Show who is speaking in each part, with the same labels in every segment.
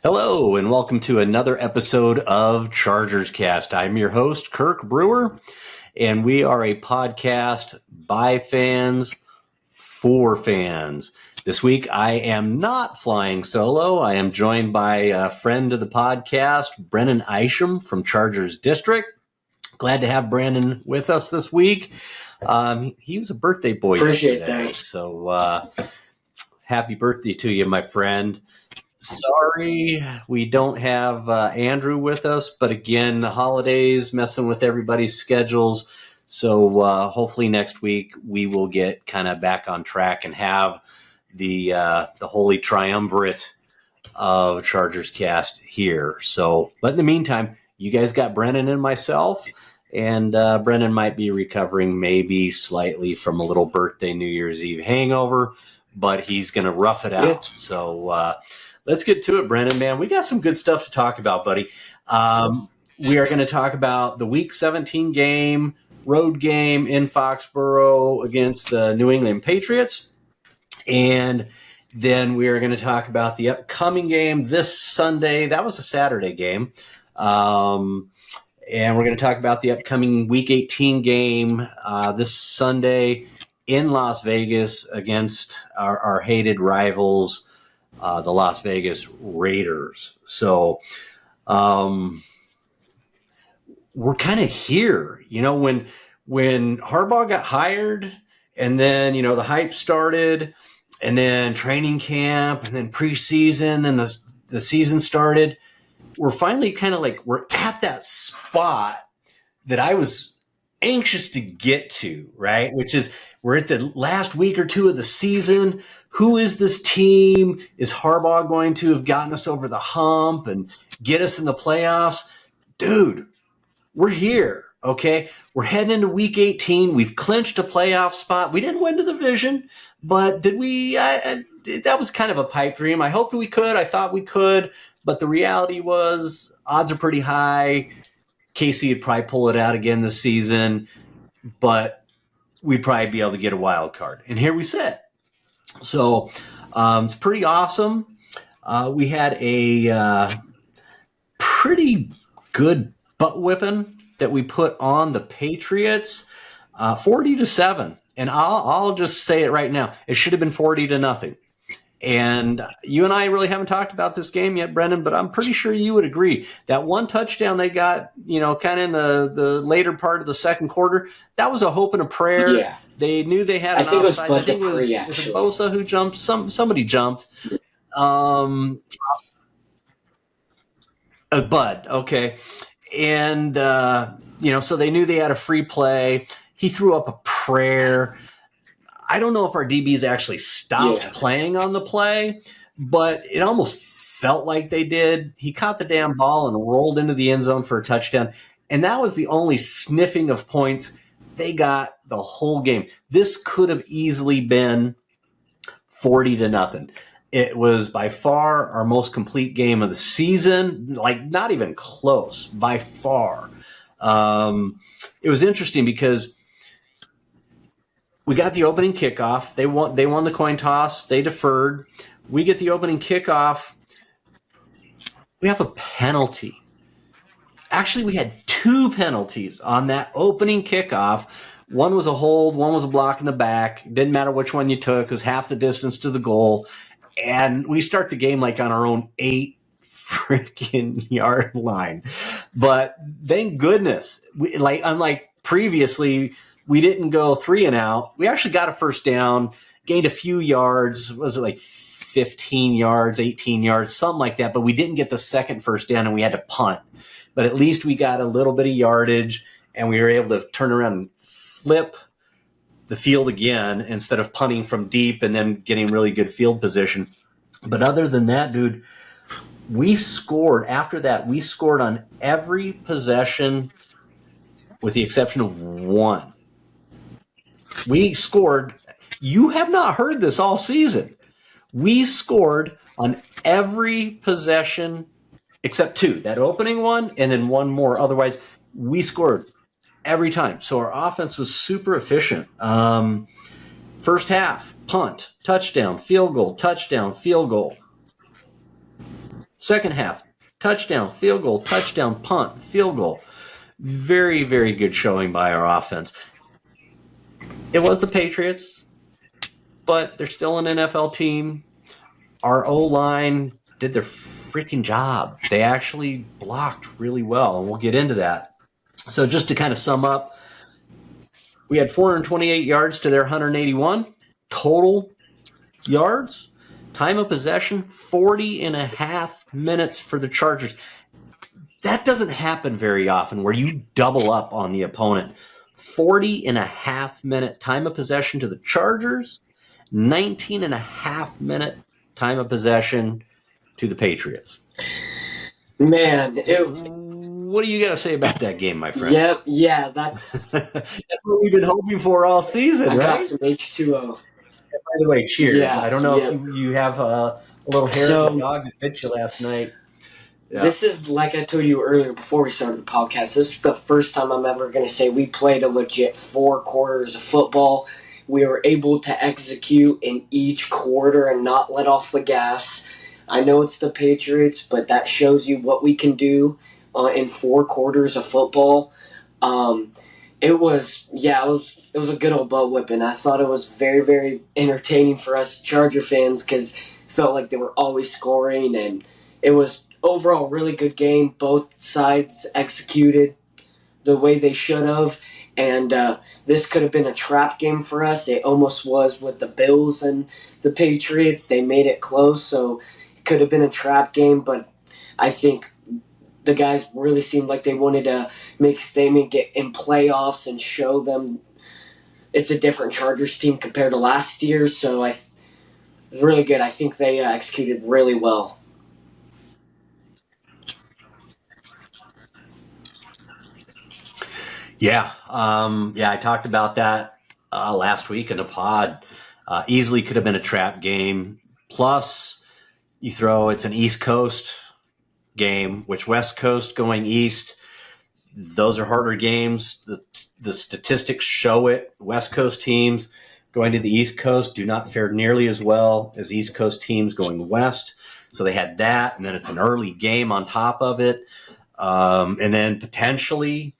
Speaker 1: Hello, and welcome to another episode of ChargersCast. I'm your host, Kirk Brewer, and we are a podcast by fans for fans. This week, I am not flying solo. I am joined by a friend of the podcast, Brennan Isham from Chargers District. Glad to have Brandon with us this week. He was a birthday boy yesterday, so happy birthday to you, my friend. Sorry, we don't have Andrew with us, but again, the holidays messing with everybody's schedules. So hopefully next week we will get kind of back on track and have the holy triumvirate of ChargersCast here. So, but in the meantime, you guys got Brennan and myself, and Brennan might be recovering maybe slightly from a little birthday New Year's Eve hangover, but he's going to rough it out. Yeah. So let's get to it, Brennan, man. We got some good stuff to talk about, buddy. We are going to talk about the Week 17 game, road game in Foxborough against the New England Patriots. And then we are going to talk about the upcoming game this Sunday. That was a Saturday game. And we're going to talk about the upcoming Week 18 game this Sunday in Las Vegas against our hated rivals, the Las Vegas Raiders. So we're kind of here. You know, when Harbaugh got hired and then, you know, the hype started and then training camp and then preseason and the season started, we're finally kind of like we're at that spot that I was anxious to get to, right? Which is we're at the last week or two of the season. Who is this team? Is Harbaugh going to have gotten us over the hump and get us in the playoffs? Dude, we're here, okay? We're heading into Week 18. We've clinched a playoff spot. We didn't win the division, but did we? That was kind of a pipe dream. I hoped we could. I thought we could, but the reality was odds are pretty high. Casey would probably pull it out again this season, but we'd probably be able to get a wild card. And here we sit. So it's pretty awesome. We had a pretty good butt whipping that we put on the Patriots, 40-7. And I'll just say it right now. It should have been 40-0. And you and I really haven't talked about this game yet, Brendan, but I'm pretty sure you would agree. That one touchdown they got, you know, kind of in the later part of the second quarter, that was a hope and a prayer. Yeah. They knew they had an offside. I think it was Bosa who jumped. Somebody jumped. Bud, okay. And, you know, so they knew they had a free play. He threw up a prayer. I don't know if our DBs actually stopped playing on the play, but it almost felt like they did. He caught the damn ball and rolled into the end zone for a touchdown. And that was the only sniffing of points they got the whole game. This could have easily been 40-0. It was by far our most complete game of the season, like not even close, by far. It was interesting because we got the opening kickoff. They won the coin toss. They deferred. We get the opening kickoff. We have a penalty. Actually, we had two penalties on that opening kickoff. One was a hold. One was a block in the back. Didn't matter which one you took. It was half the distance to the goal. And we start the game like on our own 8 freaking yard line. But thank goodness, unlike previously, we didn't go 3 and out. We actually got a first down, gained a few yards. Was it like 15 yards, 18 yards, something like that? But we didn't get the second first down, and we had to punt. But at least we got a little bit of yardage, and we were able to turn around and flip the field again instead of punting from deep and then getting really good field position. But other than that, dude, we scored. After that, we scored on every possession with the exception of one. We scored. You have not heard this all season. We scored on every possession except 2. That opening one and then one more. Otherwise, we scored every time. So our offense was super efficient. First half, punt, touchdown, field goal, touchdown, field goal. Second half, touchdown, field goal, touchdown, punt, field goal. Very, very good showing by our offense. It was the Patriots, but they're still an NFL team. Our O-line did their freaking job. They actually blocked really well, and we'll get into that. So just to kind of sum up, we had 428 yards to their 181 total yards. Time of possession, 40 and a half minutes for the Chargers. That doesn't happen very often where you double up on the opponent. 40 and a half minute time of possession to the Chargers, 19 and a half minute time of possession to the Patriots.
Speaker 2: Man,
Speaker 1: what do you got to say about that game, my friend?
Speaker 2: Yep, yeah, that's
Speaker 1: what we've been hoping for all season,
Speaker 2: I
Speaker 1: right?
Speaker 2: got some H2O.
Speaker 1: By the way, cheers.
Speaker 2: Yeah,
Speaker 1: I don't know if you have a little hair of the dog that bit you last night.
Speaker 2: Yeah. This is, like I told you earlier before we started the podcast, this is the first time I'm ever going to say we played a legit 4 quarters of football. We were able to execute in each quarter and not let off the gas. I know it's the Patriots, but that shows you what we can do in 4 quarters of football. It was a good old butt whipping. I thought it was very, very entertaining for us Charger fans because it felt like they were always scoring, and it was overall really good game. Both sides executed the way they should have, and this could have been a trap game for us. It almost was with the Bills and the Patriots. They made it close, so it could have been a trap game, but I think the guys really seemed like they wanted to make a statement, get in playoffs, and show them it's a different Chargers team compared to last year. So it was really good. I think they executed really well.
Speaker 1: Yeah, I talked about that last week in the pod. Easily could have been a trap game. Plus, it's an East Coast game, which West Coast going east, those are harder games. The statistics show it. West Coast teams going to the East Coast do not fare nearly as well as East Coast teams going west. So they had that, and then it's an early game on top of it. And then potentially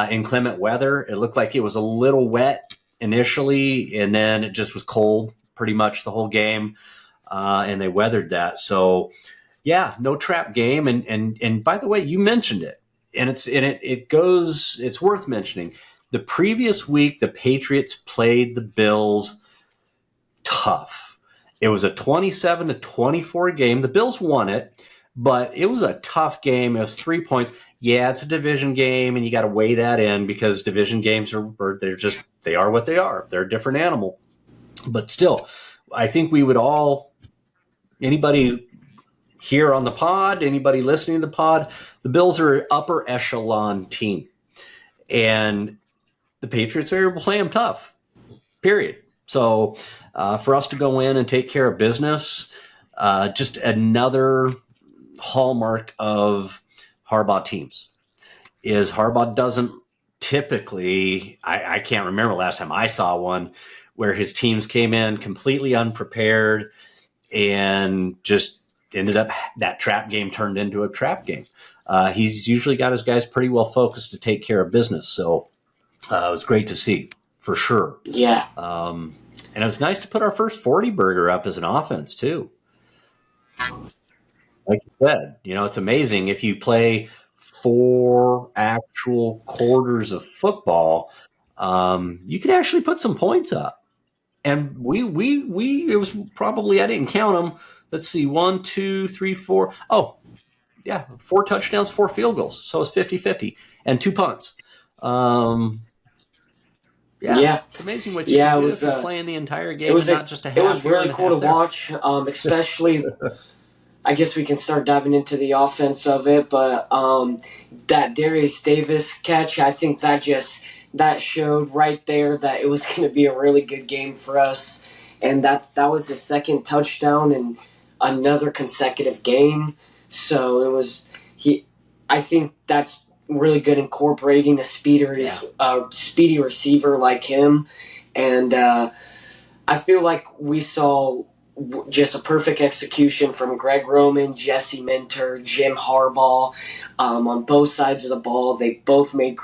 Speaker 1: inclement weather. It looked like it was a little wet initially, and then it just was cold pretty much the whole game, and they weathered that. So, yeah, no trap game. And by the way, you mentioned it, and it's worth mentioning. The previous week, the Patriots played the Bills tough. It was a 27-24 game. The Bills won it, but it was a tough game. It was 3 points. Yeah, it's a division game, and you got to weigh that in because division games they are what they are. They're a different animal. But still, I think we would all, anybody here on the pod, anybody listening to the pod, the Bills are an upper echelon team. And the Patriots are able to play them tough, period. So for us to go in and take care of business, just another hallmark of Harbaugh teams is Harbaugh doesn't typically, I can't remember last time I saw one where his teams came in completely unprepared and just ended up, that trap game turned into a trap game. He's usually got his guys pretty well focused to take care of business. So it was great to see, for sure.
Speaker 2: Yeah.
Speaker 1: And it was nice to put our first 40 burger up as an offense, too. Like you said, it's amazing if you play 4 actual quarters of football, you can actually put some points up. And it was probably, I didn't count them. Let's see, 1, 2, 3, 4. Oh, yeah, 4 touchdowns, 4 field goals. So it's 50-50 and 2 punts. Yeah, it's amazing what you can do if you're playing the entire game and not just a half.
Speaker 2: It was really cool to watch, especially I guess we can start diving into the offense of it, but that Darius Davis catch, I think that showed right there that it was going to be a really good game for us, and that was his second touchdown in another consecutive game. So it was I think that's really good, incorporating a speedy receiver like him, and I feel like we saw just a perfect execution from Greg Roman, Jesse Minter, Jim Harbaugh on both sides of the ball. They both made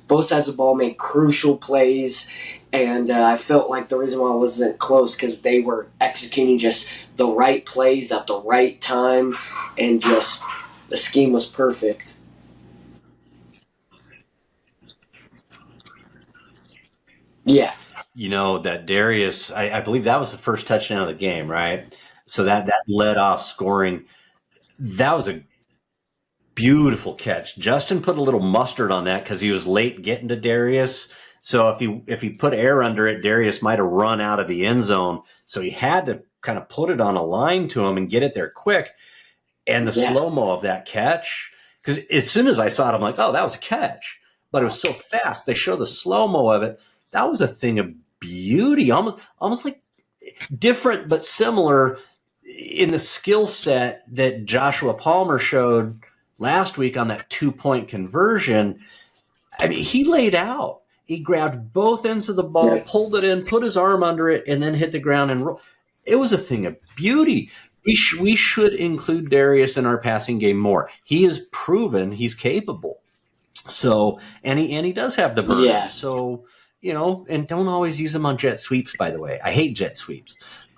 Speaker 2: both sides of the ball made crucial plays, and I felt like the reason why it wasn't close because they were executing just the right plays at the right time, and just the scheme was perfect. Yeah.
Speaker 1: That Darius, I believe that was the first touchdown of the game, right? So that led off scoring. That was a beautiful catch. Justin put a little mustard on that because he was late getting to Darius. So if he put air under it, Darius might have run out of the end zone. So he had to kind of put it on a line to him and get it there quick. And the slow-mo of that catch, because as soon as I saw it, I'm like, oh, that was a catch. But it was so fast. They show the slow-mo of it. That was a thing of beauty, almost like different but similar in the skill set that Joshua Palmer showed last week on that 2-point conversion. I mean, he laid out. He grabbed both ends of the ball, pulled it in, put his arm under it, and then hit the ground and roll. It was a thing of beauty. We should include Darius in our passing game more. He has proven he's capable. So, and he does have the burn.
Speaker 2: Yeah.
Speaker 1: So, and don't always use them on jet sweeps, by the way. I hate jet sweeps.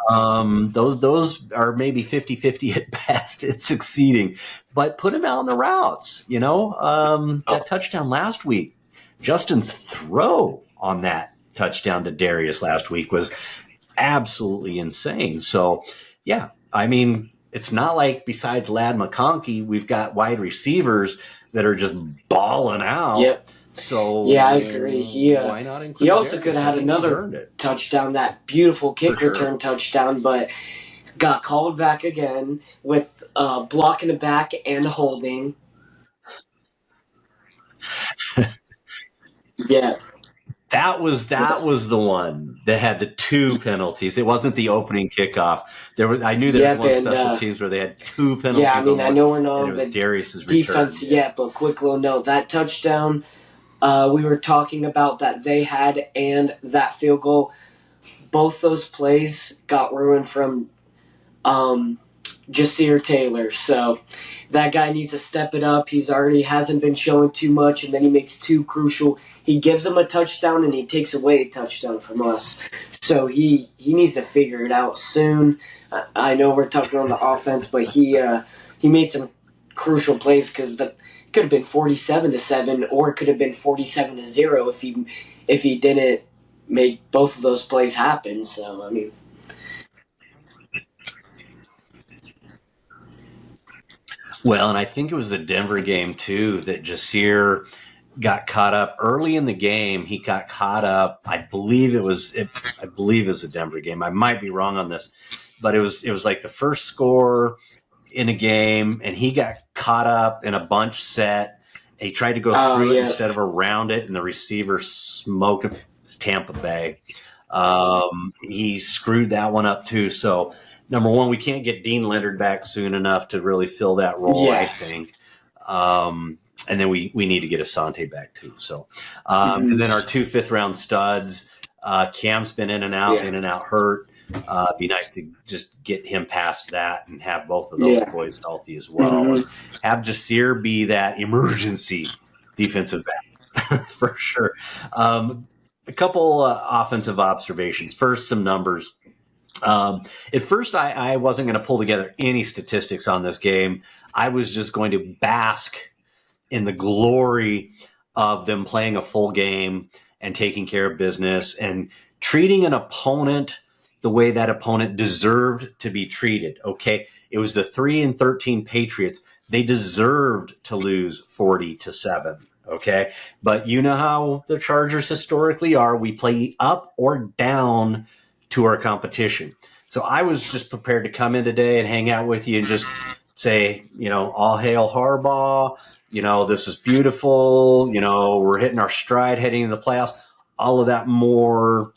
Speaker 1: Those are maybe 50-50 at best at succeeding, but put him out on the routes, that touchdown last week, Justin's throw on that touchdown to Darius last week was absolutely insane. So yeah, I mean, it's not like besides Ladd McConkey, we've got wide receivers that are just balling out.
Speaker 2: Yep.
Speaker 1: So
Speaker 2: yeah, I agree.
Speaker 1: Why not include
Speaker 2: he also
Speaker 1: Darius?
Speaker 2: could have had another touchdown, that beautiful kick return touchdown, but got called back again with blocking the back and holding. Yeah.
Speaker 1: That was the one that had the 2 penalties. It wasn't the opening kickoff. I knew there was one special teams where they had 2 penalties.
Speaker 2: Yeah, I mean, I know we're not on the
Speaker 1: Darius's
Speaker 2: defense yet, but quick little note, that touchdown we were talking about that they had and that field goal, both those plays got ruined from Jasir Taylor. So that guy needs to step it up. He's already hasn't been showing too much, and then he makes 2 crucial. He gives them a touchdown, and he takes away a touchdown from us. So he needs to figure it out soon. I know we're talking on the offense, but he made some crucial plays because it could have been 47-7, or it could have been 47-0 if he didn't make both of those plays happen. So I mean.
Speaker 1: Well, and I think it was the Denver game, too, that Jasir got caught up early in the game. He got caught up. I believe it was a Denver game. I might be wrong on this, but it was like the first score in a game, and he got caught up in a bunch set. He tried to go through it instead of around it, and the receiver smoked him. It was Tampa Bay. He screwed that one up, too. So, number one, we can't get Dean Leonard back soon enough to really fill that role, I think. And then we need to get Asante back too. So, and then our 2 5th-round studs, Cam's been in and out hurt. Be nice to just get him past that and have both of those boys healthy as well. And have Jasir be that emergency defensive back for sure. A couple offensive observations. First, some numbers. At first, I wasn't going to pull together any statistics on this game. I was just going to bask in the glory of them playing a full game and taking care of business and treating an opponent the way that opponent deserved to be treated. Okay, it was the 3-13 Patriots. They deserved to lose 40-7. Okay, but you know how the Chargers historically are. We play up or down to our competition. So I was just prepared to come in today and hang out with you and just say, all hail Harbaugh. This is beautiful. We're hitting our stride heading into the playoffs. All of that more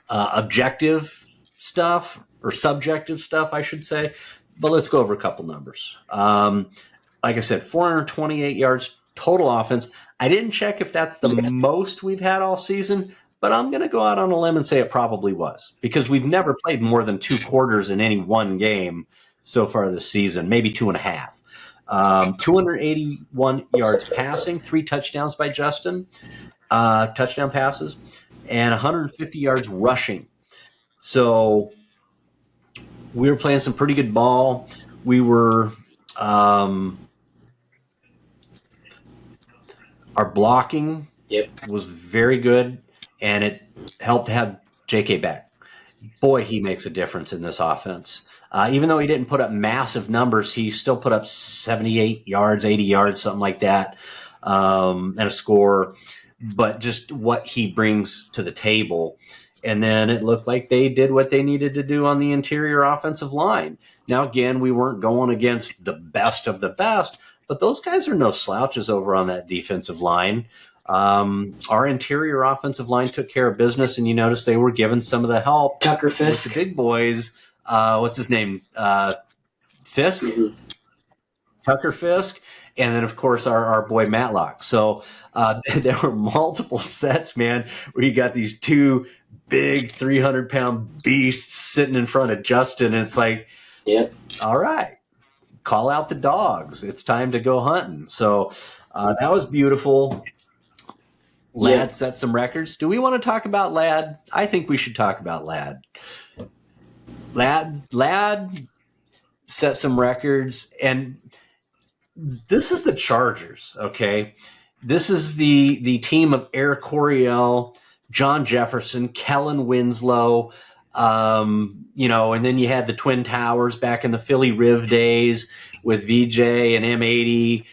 Speaker 1: objective stuff or subjective stuff, I should say. But let's go over a couple numbers. Like I said, 428 yards total offense. I didn't check if that's the most we've had all season, but I'm going to go out on a limb and say it probably was, because we've never played more than 2 quarters in any one game so far this season, maybe 2.5. 281 yards passing, 3 touchdowns by Justin, touchdown passes, and 150 yards rushing. So we were playing some pretty good ball. We were our blocking was very good, and it helped to have JK back. Boy, he makes a difference in this offense. Even though he didn't put up massive numbers, he still put up 78 yards, 80 yards, something like that, and a score. But just what he brings to the table. And then it looked like they did what they needed to do on the interior offensive line. Now, again, we weren't going against the best of the best, but those guys are no slouches over on that defensive line. Our interior offensive line took care of business, and you notice they were given some of the help.
Speaker 2: Tucker Fisk.
Speaker 1: With the big boys. What's his name? Fisk?
Speaker 2: Mm-hmm.
Speaker 1: Tucker Fisk. And then, of course, our boy Matlock. So there were multiple sets, man, where you got these 2 big 300-pound beasts sitting in front of Justin. And it's like, all right, call out the dogs. It's time to go hunting. So that was beautiful. Ladd set some records. Do we want to talk about Ladd? I think we should talk about Ladd. Ladd set some records, and this is the Chargers, okay? This is the team of Eric Coryell, John Jefferson, Kellen Winslow, and then you had the Twin Towers back in the Philly Riv days with VJ and M80,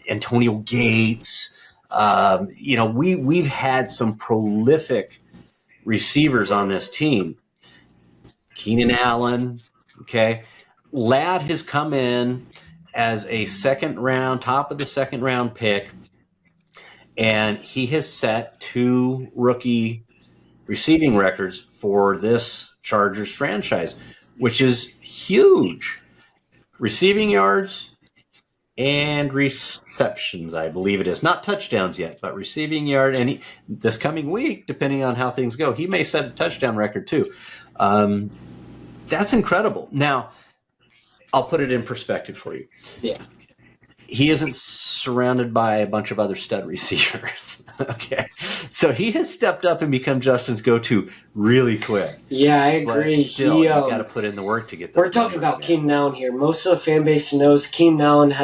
Speaker 1: Antonio Gates. We've had some prolific receivers on this team. Keenan Allen, okay? Ladd has come in as a top of the second round pick, and he has set 2 rookie receiving records for this Chargers franchise, which is huge. Receiving yards and receptions, I believe it is. Not touchdowns yet, but receiving yard. And this coming week, depending on how things go, he may set a touchdown record too. That's incredible. Now, I'll put it in perspective for you.
Speaker 2: Yeah.
Speaker 1: He isn't surrounded by a bunch of other stud receivers. Okay. So he has stepped up and become Justin's go-to really quick.
Speaker 2: Yeah, I agree.
Speaker 1: But still, you got to put in the work to get those.
Speaker 2: We're talking about Keenan Allen here. Most of the fan base knows Keenan Allen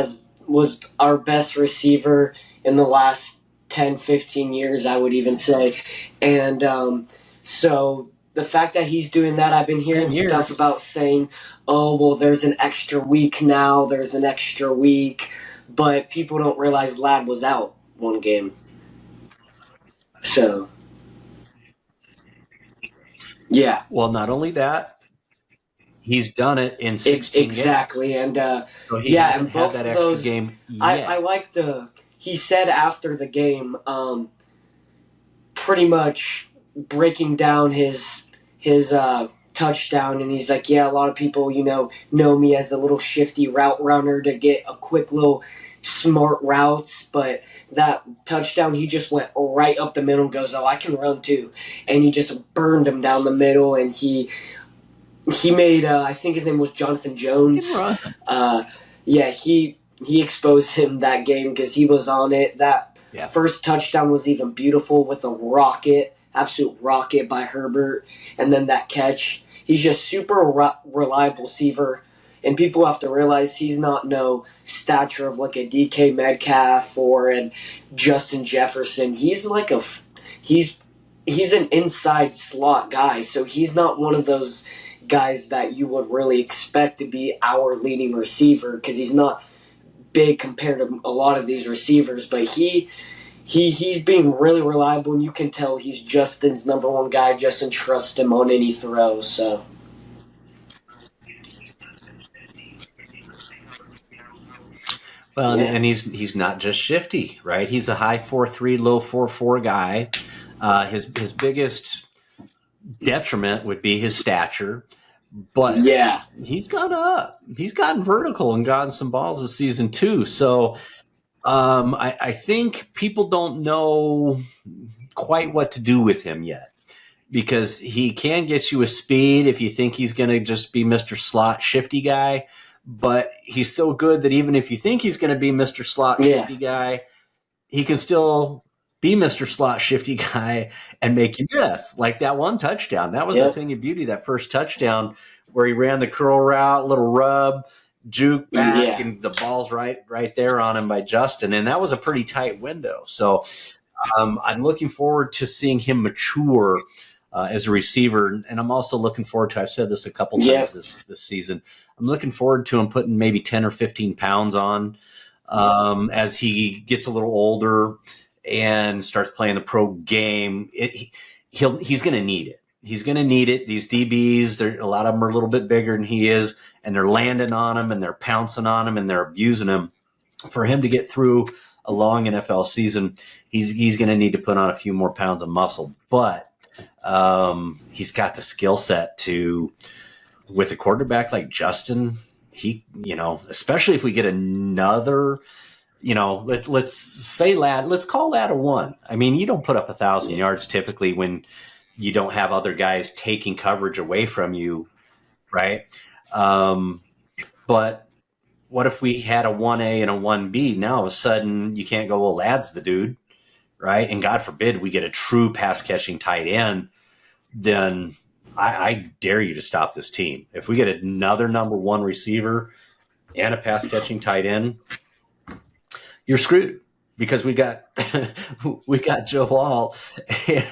Speaker 2: was our best receiver in the last 10, 15 years, I would even say. And so the fact that he's doing that, I've been hearing stuff about saying, oh, well, there's an extra week now, there's an extra week. But people don't realize Ladd was out one game. So, yeah.
Speaker 1: Well, not only that, he's done it in 16
Speaker 2: exactly.
Speaker 1: games.
Speaker 2: And,
Speaker 1: so he hasn't
Speaker 2: and both
Speaker 1: had that
Speaker 2: of
Speaker 1: extra
Speaker 2: those,
Speaker 1: game yet.
Speaker 2: I like he said after the game, pretty much breaking down his touchdown, and he's like, yeah, a lot of people, know me as a little shifty route runner to get a quick little smart routes, but that touchdown, he just went right up the middle and goes, oh, I can run too. And he just burned him down the middle, and he made, I think his name was Jonathan Jones. He exposed him that game because he was on it. That first touchdown was even beautiful with a absolute rocket by Herbert, and then that catch. He's just super reliable receiver, and people have to realize he's not no stature of like a DK Metcalf or a Justin Jefferson. He's like he's an inside slot guy, so he's not one of those guys that you would really expect to be our leading receiver because he's not big compared to a lot of these receivers, but he's being really reliable, and you can tell he's Justin's number one guy. Justin trusts him on any throw, so.
Speaker 1: Well, and he's not just shifty, right? He's a high 4.3, low 4.4 guy. His biggest detriment would be his stature, but he's gone up. He's gotten vertical and gotten some balls this season too. So I think people don't know quite what to do with him yet, because he can get you a speed if you think he's going to just be Mr. Slot shifty guy. But he's so good that even if you think he's going to be Mr. Slot shifty guy, he can still be Mr. Slot shifty guy and make you miss. Like that one touchdown. That was a thing of beauty, that first touchdown where he ran the curl route, little rub, juke back, and the ball's right there on him by Justin. And that was a pretty tight window. So I'm looking forward to seeing him mature as a receiver. And I'm also looking forward to, I've said this a couple times this season, I'm looking forward to him putting maybe 10 or 15 pounds on as he gets a little older and starts playing the pro game. He's going to need it. He's going to need it. These DBs, a lot of them are a little bit bigger than he is, and they're landing on him and they're pouncing on him and they're abusing him. For him to get through a long NFL season, he's going to need to put on a few more pounds of muscle. But he's got the skill set to, with a quarterback like Justin, especially if we get another, let's call Ladd a 1. I mean, you don't put up 1,000 yards typically when you don't have other guys taking coverage away from you, right? But what if we had a 1A and a 1B? Now all of a sudden you can't go, well, Ladd's the dude, right? And God forbid we get a true pass-catching tight end, then I dare you to stop this team. If we get another number 1 receiver and a pass-catching tight end, you're screwed, because we got Joe Alt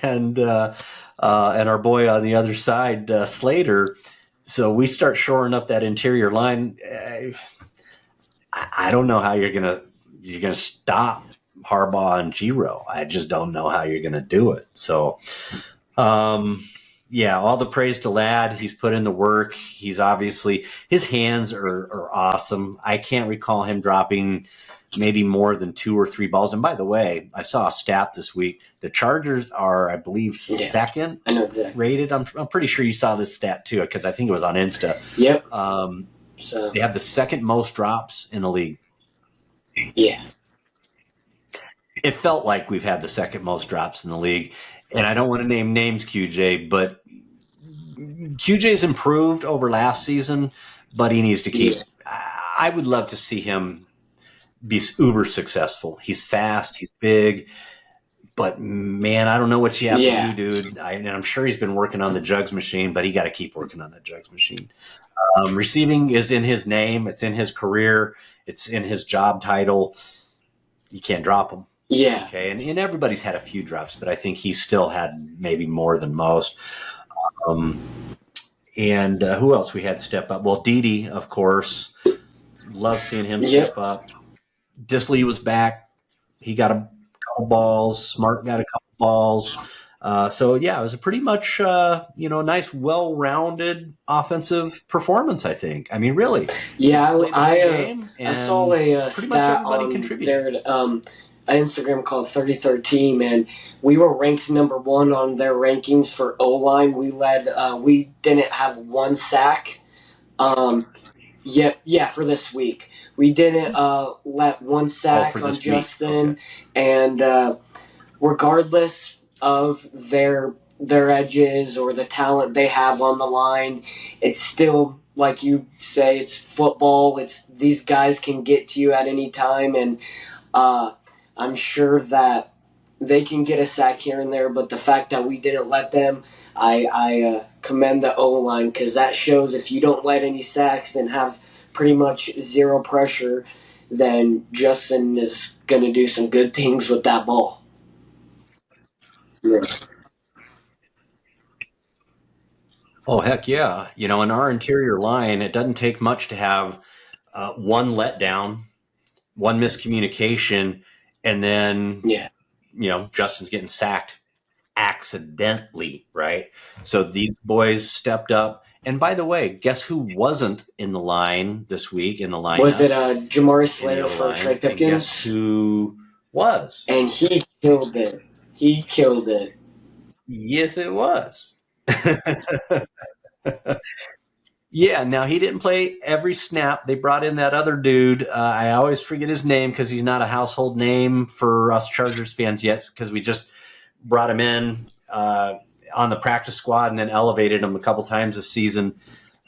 Speaker 1: and our boy on the other side, Slater. So we start shoring up that interior line. I don't know how you're gonna stop Harbaugh and Giro. I just don't know how you're gonna do it. So, all the praise to Ladd. He's put in the work. He's obviously, his hands are awesome. I can't recall him dropping maybe more than 2 or 3 balls. And by the way, I saw a stat this week. The Chargers are, I believe, second rated. I'm pretty sure you saw this stat too, because I think it was on Insta.
Speaker 2: Yep.
Speaker 1: They have the second most drops in the league.
Speaker 2: Yeah.
Speaker 1: It felt like we've had the second most drops in the league. And I don't want to name names, QJ, but QJ's improved over last season, but he needs to keep. I would love to see him be uber successful. He's fast, he's big, but man, I don't know what you have to do, dude. I'm sure he's been working on the jugs machine, but he got to keep working on that jugs machine. Receiving is in his name. It's in his career. It's in his job title. You can't drop him.
Speaker 2: Yeah.
Speaker 1: Okay. And everybody's had a few drops, but I think he still had maybe more than most. And who else we had step up? Well, Dede, of course. Love seeing him step up. Disley was back. He got a couple balls. Smart got a couple balls. It was a pretty much, nice, well-rounded offensive performance, I think. I mean, really.
Speaker 2: Yeah, I saw a stat on their Instagram called 33rd Team, and we were ranked number 1 on their rankings for O-line. We didn't have 1 sack. For this week. We didn't let 1 sack on Justin, and regardless of their edges or the talent they have on the line, it's still, like you say, it's football. It's these guys can get to you at any time, and I'm sure that they can get a sack here and there, but the fact that we didn't let them, I commend the O-line, because that shows if you don't let any sacks and have pretty much zero pressure, then Justin is going to do some good things with that ball. Yeah.
Speaker 1: Oh, heck yeah. In our interior line, it doesn't take much to have 1 letdown, 1 miscommunication, and then, Justin's getting sacked accidentally, right? So these boys stepped up. And by the way, guess who wasn't in the line this week in the lineup?
Speaker 2: Was it Jamar Slater for Trey Pipkins?
Speaker 1: And guess who was?
Speaker 2: And he killed it.
Speaker 1: Yes, it was. Yeah, now he didn't play every snap. They brought in that other dude. I always forget his name because he's not a household name for us Chargers fans yet, because we just brought him in on the practice squad and then elevated him a couple times this season.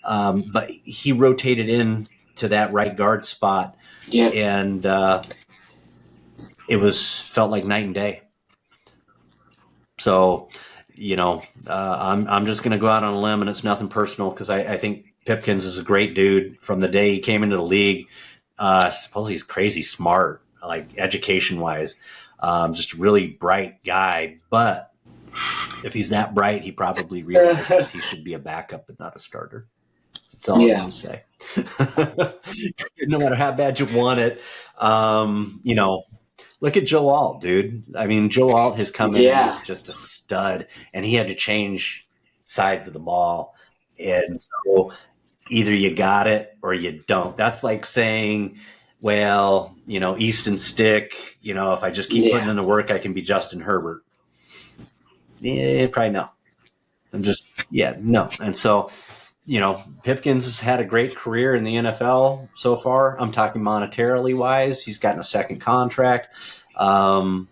Speaker 1: But he rotated in to that right guard spot.
Speaker 2: Yeah.
Speaker 1: And it felt like night and day. So, I'm just going to go out on a limb, and it's nothing personal, because I think Pipkins is a great dude from the day he came into the league. Suppose he's crazy smart, like education wise, just a really bright guy. But if he's that bright, he probably realizes he should be a backup but not a starter. That's all I'm going to say. No matter how bad you want it, look at Joe Alt, dude. I mean, Joe Alt has come in and he's just a stud, and he had to change sides of the ball. And so either you got it or you don't. That's like saying, well, Easton Stick, if I just keep putting in the work, I can be Justin Herbert. Yeah, probably no. No. And so, Pipkins has had a great career in the NFL so far. I'm talking monetarily wise. He's gotten a second contract. Nothing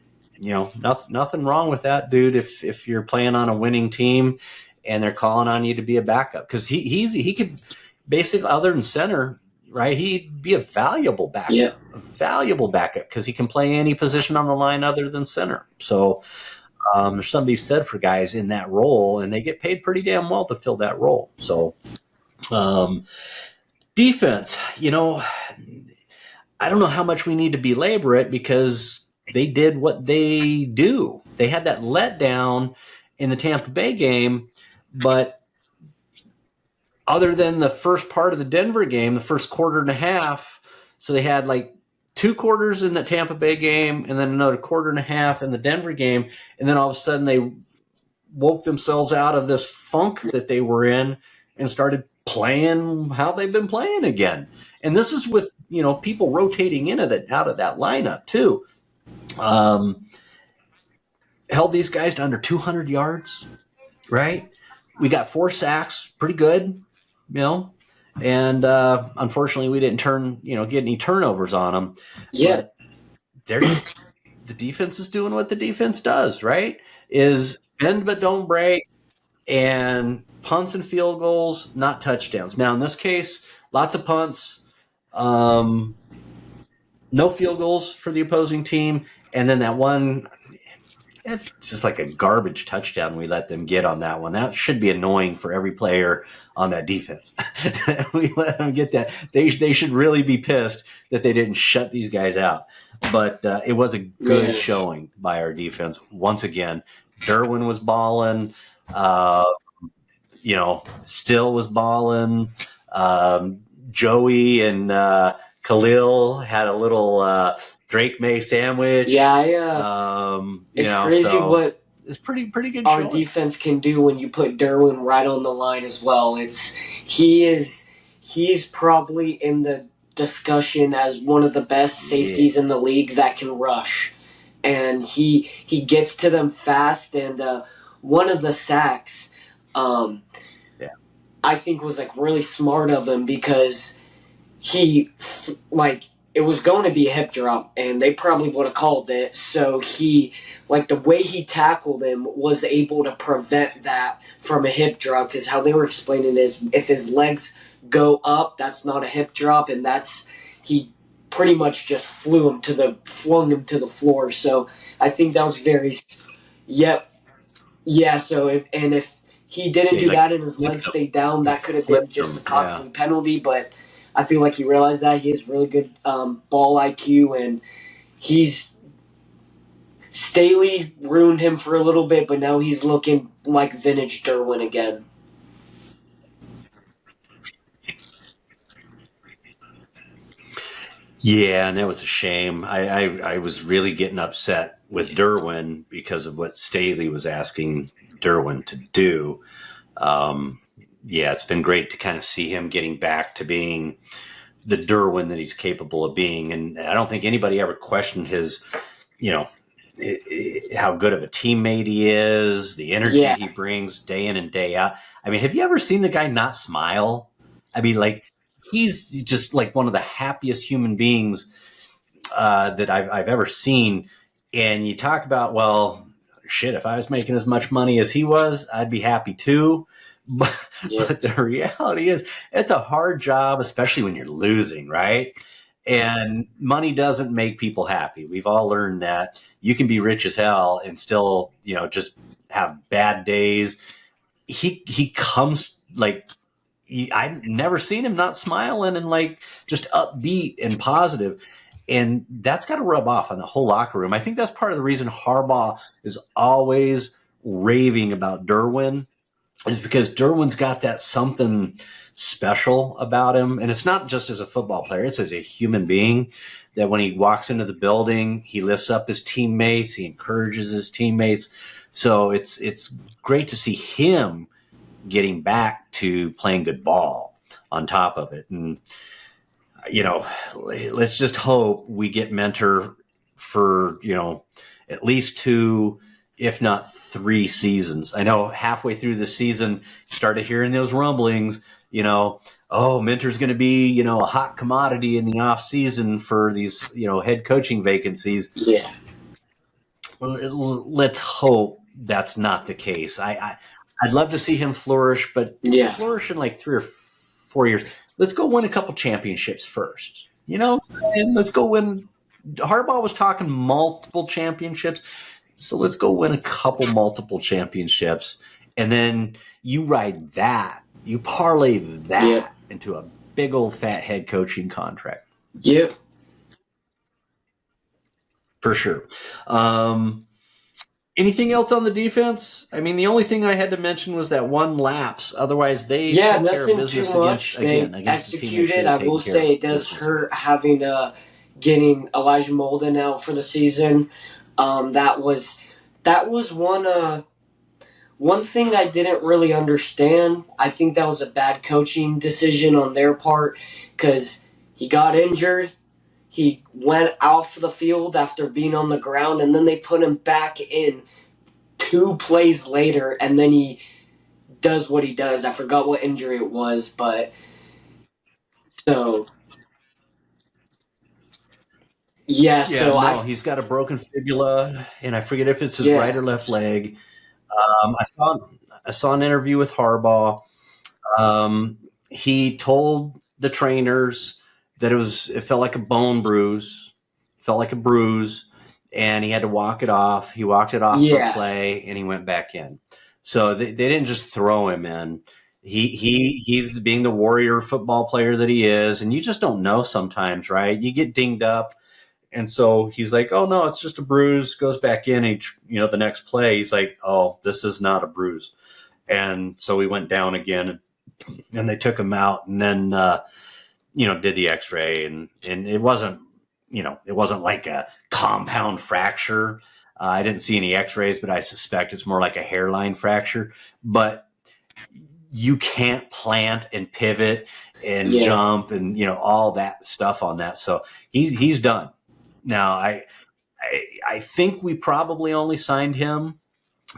Speaker 1: wrong with that, dude. If you're playing on a winning team and they're calling on you to be a backup, because he could basically, other than center, right? He'd be a valuable backup, because he can play any position on the line other than center. So there's something said for guys in that role, and they get paid pretty damn well to fill that role. So defense, I don't know how much we need to belabor it, because they did what they do. They had that letdown in the Tampa Bay game, but other than the first part of the Denver game, the first quarter and a half, so they had like 2 quarters in the Tampa Bay game and then another quarter and a half in the Denver game, and then all of a sudden they woke themselves out of this funk that they were in and started playing how they've been playing again. And this is with, people rotating out of that lineup too. Held these guys to under 200 yards, right? We got 4 sacks, pretty good, and unfortunately we didn't get any turnovers on them.
Speaker 2: Yeah.
Speaker 1: But the defense is doing what the defense does, right? Is bend but don't break, and punts and field goals, not touchdowns. Now, in this case, lots of punts, no field goals for the opposing team, and then that one, it's just like a garbage touchdown we let them get on that one. That should be annoying for every player on that defense. We let them get that. They should really be pissed that they didn't shut these guys out. But it was a good showing by our defense. Once again, Derwin was balling. Still was balling. Joey and Khalil had a little Drake May sandwich.
Speaker 2: Yeah, it's crazy what
Speaker 1: it's pretty good.
Speaker 2: Our
Speaker 1: showing.
Speaker 2: Defense can do when you put Derwin right on the line as well. He's probably in the discussion as one of the best safeties in the league that can rush, and he gets to them fast. And one of the sacks, I think was really smart of him, because it was going to be a hip drop, and they probably would have called it. So the way he tackled him was able to prevent that from a hip drop, because how they were explaining it is if his legs go up, that's not a hip drop, and he pretty much just flung him to the floor. So I think that was very, yeah. So if he didn't do that and his legs stayed down, that could have been just a costly penalty, but I feel like he realized that. He has really good ball IQ, and Staley ruined him for a little bit, but now he's looking like vintage Derwin again.
Speaker 1: Yeah, and that was a shame. I was really getting upset with Derwin because of what Staley was asking Derwin to do. It's been great to kind of see him getting back to being the Derwin that he's capable of being. And I don't think anybody ever questioned his, how good of a teammate he is, the energy he brings day in and day out. I mean, have you ever seen the guy not smile? I mean, he's just one of the happiest human beings that I've ever seen. And you talk about, shit, if I was making as much money as he was, I'd be happy too. But, but the reality is, it's a hard job, especially when you're losing, right? And money doesn't make people happy. We've all learned that. You can be rich as hell and still, just have bad days. He comes I've never seen him not smiling and just upbeat and positive. And that's got to rub off on the whole locker room. I think that's part of the reason Harbaugh is always raving about Derwin, is because Derwin's got that something special about him. And it's not just as a football player, it's as a human being, that when he walks into the building, he lifts up his teammates, he encourages his teammates. So it's great to see him getting back to playing good ball on top of it. And, let's just hope we get Mentor for, at least 2, if not 3 seasons. I know halfway through the season, started hearing those rumblings, Mentor's going to be, a hot commodity in the off season for these, head coaching vacancies.
Speaker 2: Yeah.
Speaker 1: Well, let's hope that's not the case. I'd love to see him flourish, but flourish in 3 or 4 years. Let's go win a couple championships first, and let's go win. Harbaugh was talking multiple championships. So let's go win a couple multiple championships. And then you ride that, you parlay that into a big old fat head coaching contract.
Speaker 2: Yep.
Speaker 1: For sure. Anything else on the defense? I mean, the only thing I had to mention was that one lapse. Otherwise, they took care of business
Speaker 2: too much.
Speaker 1: against
Speaker 2: executed. I will say it does hurt having getting Elijah Molden out for the season. That was one thing I didn't really understand. I think that was a bad coaching decision on their part because he got injured. He went off the field after being on the ground, and then they put him back in 2 plays later, and then he does what he does. I forgot what injury it was, but so...
Speaker 1: he's got a broken fibula, and I forget if it's his right or left leg. I saw an interview with Harbaugh. He told the trainers that it felt like a bone bruise, and he had to walk it off. He walked it off for play, and he went back in. So they didn't just throw him in. He's being the warrior football player that he is, and you just don't know sometimes, right? You get dinged up. And so he's like, oh, no, it's just a bruise, goes back in. And, the next play, he's like, oh, this is not a bruise. And so he went down again, and they took him out and then, did the x-ray. And it wasn't, it wasn't like a compound fracture. I didn't see any x-rays, but I suspect it's more like a hairline fracture. But you can't plant and pivot and jump and, all that stuff on that. So he's done. Now, I think we probably only signed him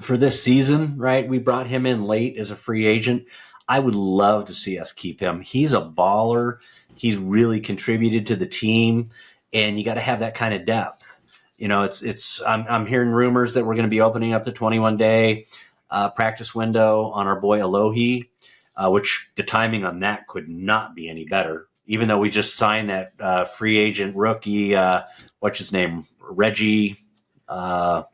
Speaker 1: for this season, right? We brought him in late as a free agent. I would love to see us keep him. He's a baller. He's really contributed to the team, and you got to have that kind of depth. I'm hearing rumors that we're going to be opening up the 21-day practice window on our boy Alohi, which the timing on that could not be any better. Even though we just signed that free agent rookie, what's his name, Reggie.
Speaker 2: Eddie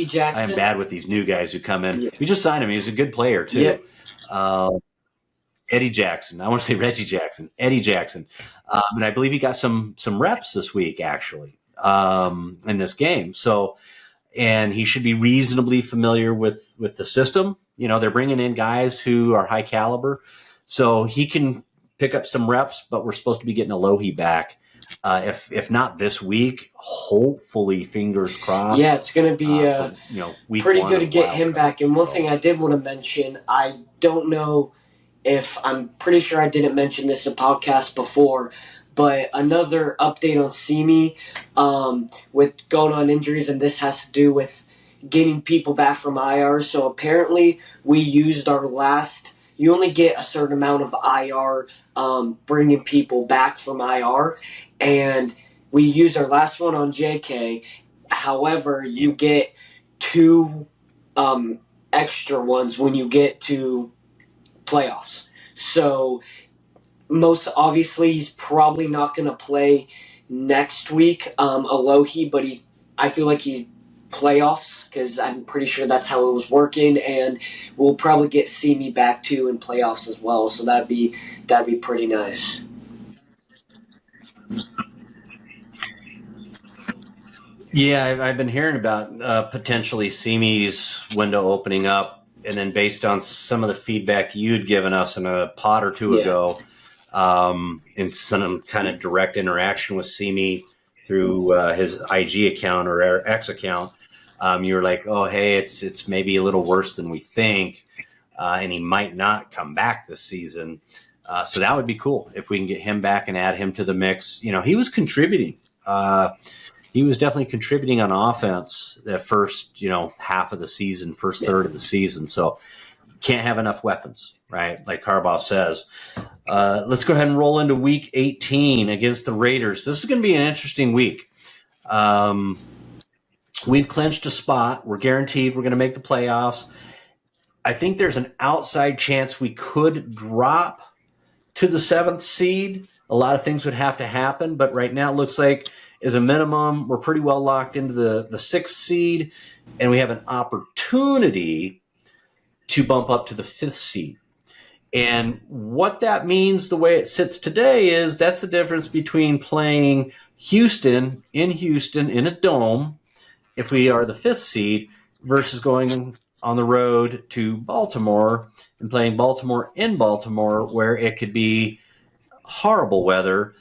Speaker 2: Jackson.
Speaker 1: I'm bad with these new guys who come in. Yeah. We just signed him. He's a good player too. Yeah. Eddie Jackson. I want to say Reggie Jackson. Eddie Jackson. And I believe he got some reps this week actually in this game. So, and he should be reasonably familiar with the system. They're bringing in guys who are high caliber, so he can pick up some reps, but we're supposed to be getting Alohi back. If not this week, hopefully, fingers crossed.
Speaker 2: Yeah, it's going to be
Speaker 1: week
Speaker 2: pretty good to get him back. And one thing I did want to mention, I don't know if I'm pretty sure I didn't mention this in a podcast before, but another update on Simi with going on injuries, and this has to do with getting people back from IR. So apparently, we used our last. You only get a certain amount of IR bringing people back from IR, and we used our last one on JK. However, you get 2 extra ones when you get to playoffs. So most obviously he's probably not going to play next week, Alohi, but I feel like he's playoffs because I'm pretty sure that's how it was working, and we'll probably get Simi back too in playoffs as well. So that'd be pretty nice.
Speaker 1: Yeah, I've been hearing about potentially Simi's window opening up, and then based on some of the feedback you'd given us in a pod or two ago, in some kind of direct interaction with Simi through his IG account or X account, you were like, "Oh, hey, it's maybe a little worse than we think, and he might not come back this season." So that would be cool if we can get him back and add him to the mix. He was contributing. He was definitely contributing on offense that first, half of the season, first third of the season. So can't have enough weapons, right? Like Harbaugh says. Let's go ahead and roll into week 18 against the Raiders. This is going to be an interesting week. We've clinched a spot. We're guaranteed we're going to make the playoffs. I think there's an outside chance we could drop to the 7th seed. A lot of things would have to happen, but right now it looks like as a minimum, we're pretty well locked into the 6th seed, and we have an opportunity to bump up to the 5th seed. And what that means, the way it sits today, is that's the difference between playing Houston in a dome, if we are the 5th seed, versus going on the road to Baltimore and playing Baltimore in Baltimore, where it could be horrible weather.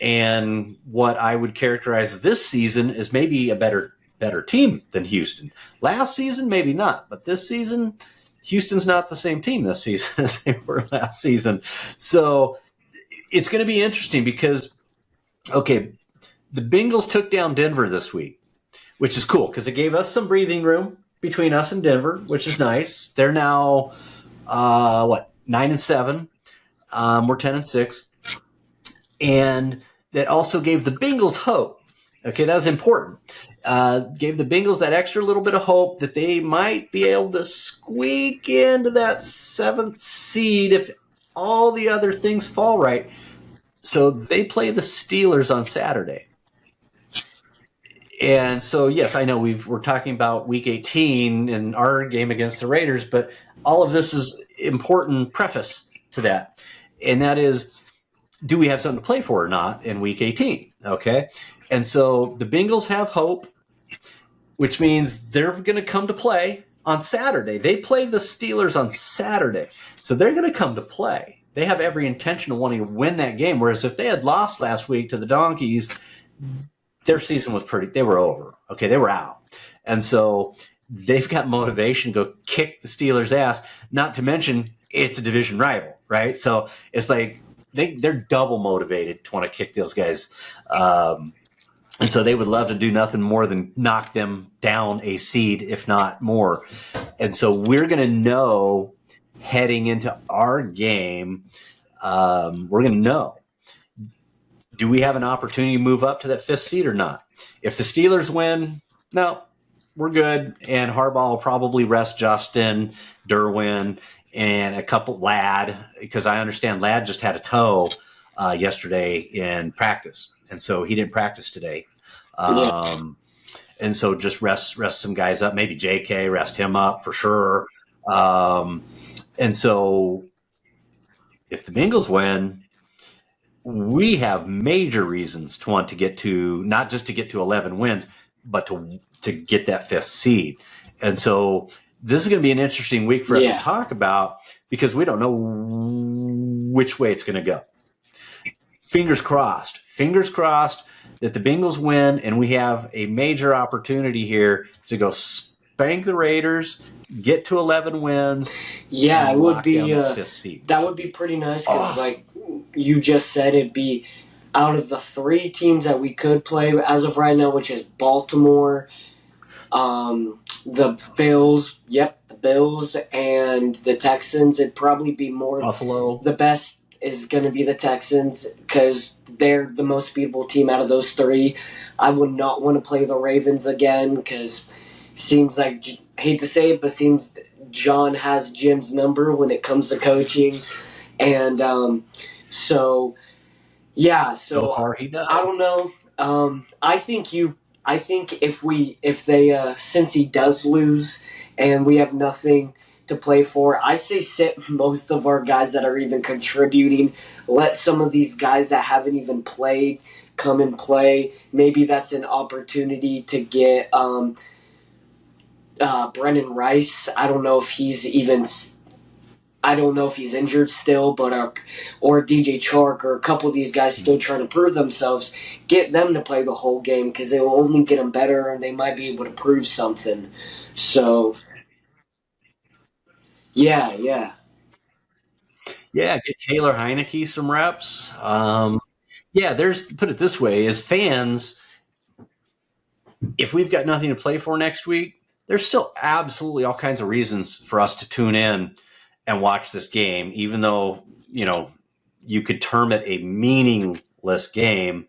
Speaker 1: And what I would characterize this season is maybe a better team than Houston. Last season, maybe not, but this season, Houston's not the same team this season as they were last season. So it's going to be interesting because, the Bengals took down Denver this week, which is cool because it gave us some breathing room between us and Denver, which is nice. They're now, 9-7. We're 10-6. And that also gave the Bengals hope. Okay, that was important. Gave the Bengals that extra little bit of hope that they might be able to squeak into that 7th seed if all the other things fall right. So they play the Steelers on Saturday. And so, yes, I know we're talking about week 18 and our game against the Raiders, but all of this is important preface to that. And that is, do we have something to play for or not in week 18? Okay. And so the Bengals have hope, which means they're going to come to play on Saturday. They play the Steelers on Saturday. So they're going to come to play. They have every intention of wanting to win that game. Whereas if they had lost last week to the Donkeys, their season was they were over. Okay. They were out. And so they've got motivation to go kick the Steelers' ass, not to mention it's a division rival, right? So it's like, they're double motivated to want to kick those guys. And so they would love to do nothing more than knock them down a seed, if not more. And so we're going to know heading into our game, we're going to know, do we have an opportunity to move up to that 5th seed or not? If the Steelers win, no, we're good. And Harbaugh will probably rest Justin, Derwin, and a couple Ladd, because I understand Ladd just had a toe yesterday in practice, and so he didn't practice today. And so just rest some guys up. Maybe JK, rest him up for sure. And so if the Bengals win, we have major reasons to want to get to, not just to get to 11 wins, but to get that 5th seed. And so this is going to be an interesting week for us to talk about because we don't know which way it's going to go. Fingers crossed that the Bengals win and we have a major opportunity here to go spank the Raiders, get to 11 wins.
Speaker 2: Yeah, it would be that would be pretty nice because, like you just said, it'd be out of the 3 teams that we could play as of right now, which is Baltimore, the Bills, the Bills and the Texans. It'd probably be more
Speaker 1: Buffalo.
Speaker 2: The best is going to be the Texans because they're the most beatable team out of those 3. I would not want to play the Ravens again because seems like, hate to say it, but seems John has Jim's number when it comes to coaching. And so
Speaker 1: far he does.
Speaker 2: I don't know. I think if they since he does lose and we have nothing to play for, I say sit most of our guys that are even contributing. Let some of these guys that haven't even played come and play. Maybe that's an opportunity to get Brendan Rice. I don't know if he's injured still, but or DJ Chark or a couple of these guys still trying to prove themselves. Get them to play the whole game because they will only get them better and they might be able to prove something. So, yeah.
Speaker 1: Yeah, get Taylor Heineke some reps. Put it this way, as fans, if we've got nothing to play for next week, there's still absolutely all kinds of reasons for us to tune in and watch this game, even though, you could term it a meaningless game.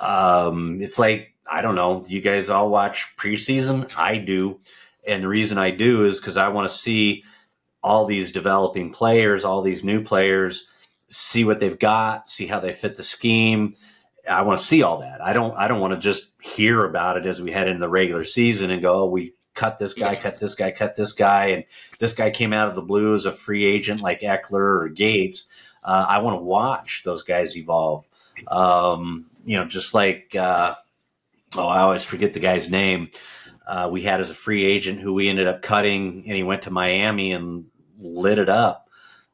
Speaker 1: It's like, I don't know, do you guys all watch preseason? I do. And the reason I do is because I want to see all these developing players, all these new players, see what they've got, see how they fit the scheme. I want to see all that. I don't want to just hear about it as we head into the regular season and go, oh, we cut this guy, cut this guy, and this guy came out of the blue as a free agent like Eckler or Gates. I want to watch those guys evolve. Just like, I always forget the guy's name. We had as a free agent who we ended up cutting, and he went to Miami and lit it up.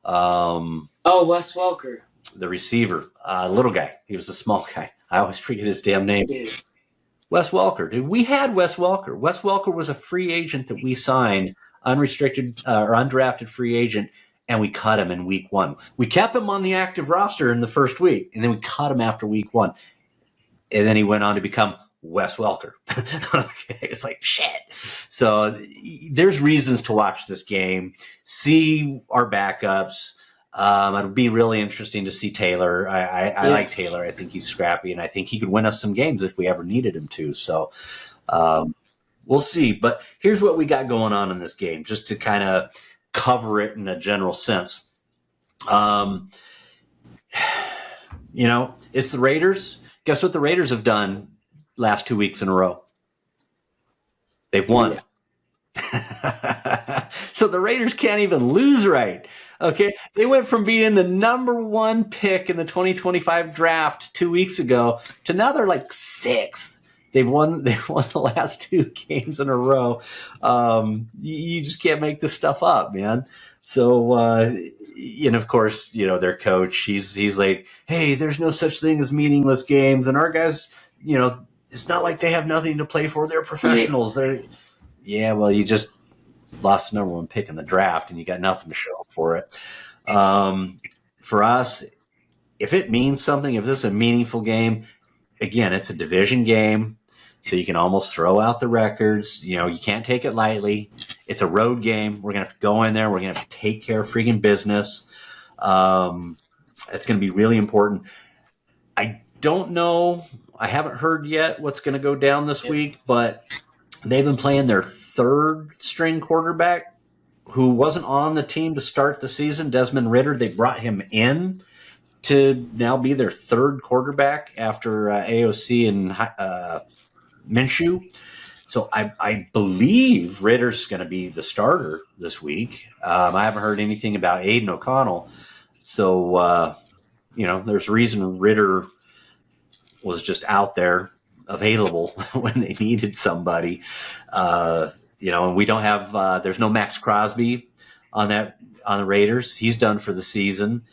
Speaker 2: Wes Welker.
Speaker 1: The receiver, little guy. He was a small guy. I always forget his damn name.
Speaker 2: Yeah.
Speaker 1: Wes Welker, dude. We had Wes Welker. Wes Welker was a free agent that we signed, unrestricted or undrafted free agent, and we cut him in week 1. We kept him on the active roster in the first week, and then we cut him after week 1. And then he went on to become Wes Welker. Okay, it's like, shit. So there's reasons to watch this game, see our backups. It'll be really interesting to see Taylor. I like Taylor. I think he's scrappy, and I think he could win us some games if we ever needed him to. So we'll see. But here's what we got going on in this game, just to kind of cover it in a general sense. It's the Raiders. Guess what the Raiders have done last 2 weeks in a row? They've won. Yeah. So the Raiders can't even lose right. Okay. They went from being the number 1 pick in the 2025 draft 2 weeks ago to now they're like 6th. They've won the last 2 games in a row. You just can't make this stuff up, man. So, and of course, their coach, he's like, hey, there's no such thing as meaningless games. And our guys, it's not like they have nothing to play for. They're professionals. Well, you just lost the number 1 pick in the draft and you got nothing to show for it. For us, if it means something, if this is a meaningful game, again, it's a division game. So you can almost throw out the records. You can't take it lightly. It's a road game. We're going to have to go in there. We're going to have to take care of freaking business. It's going to be really important. I don't know. I haven't heard yet what's going to go down this week, but they've been playing their 3rd string quarterback who wasn't on the team to start the season, Desmond Ridder. They brought him in to now be their 3rd quarterback after AOC and Minshew. So I believe Ritter's going to be the starter this week. I haven't heard anything about Aiden O'Connell. So, there's a reason Ridder was just out there available when they needed somebody. And we don't have, there's no Max Crosby on the Raiders. He's done for the season.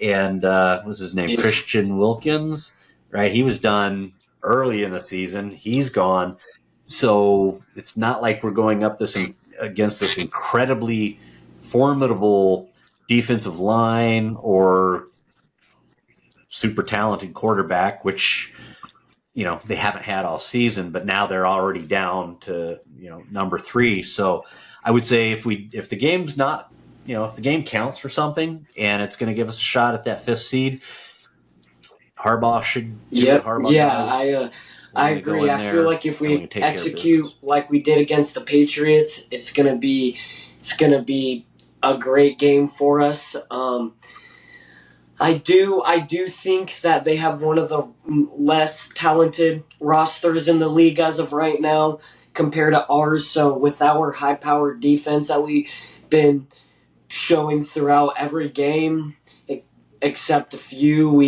Speaker 1: And what's his name? Christian Wilkins, right? He was done early in the season. He's gone. So it's not like we're going up against this incredibly formidable defensive line or super talented quarterback, which, they haven't had all season, but now they're already down to, number 3. So I would say if the game's not, if the game counts for something and it's going to give us a shot at that 5th seed, Harbaugh should do what Harbaugh does.
Speaker 2: I agree. I feel like if we execute like we did against the Patriots, it's gonna be a great game for us. I do think that they have one of the less talented rosters in the league as of right now compared to ours. So with our high-powered defense that we've been showing throughout every game, except a few,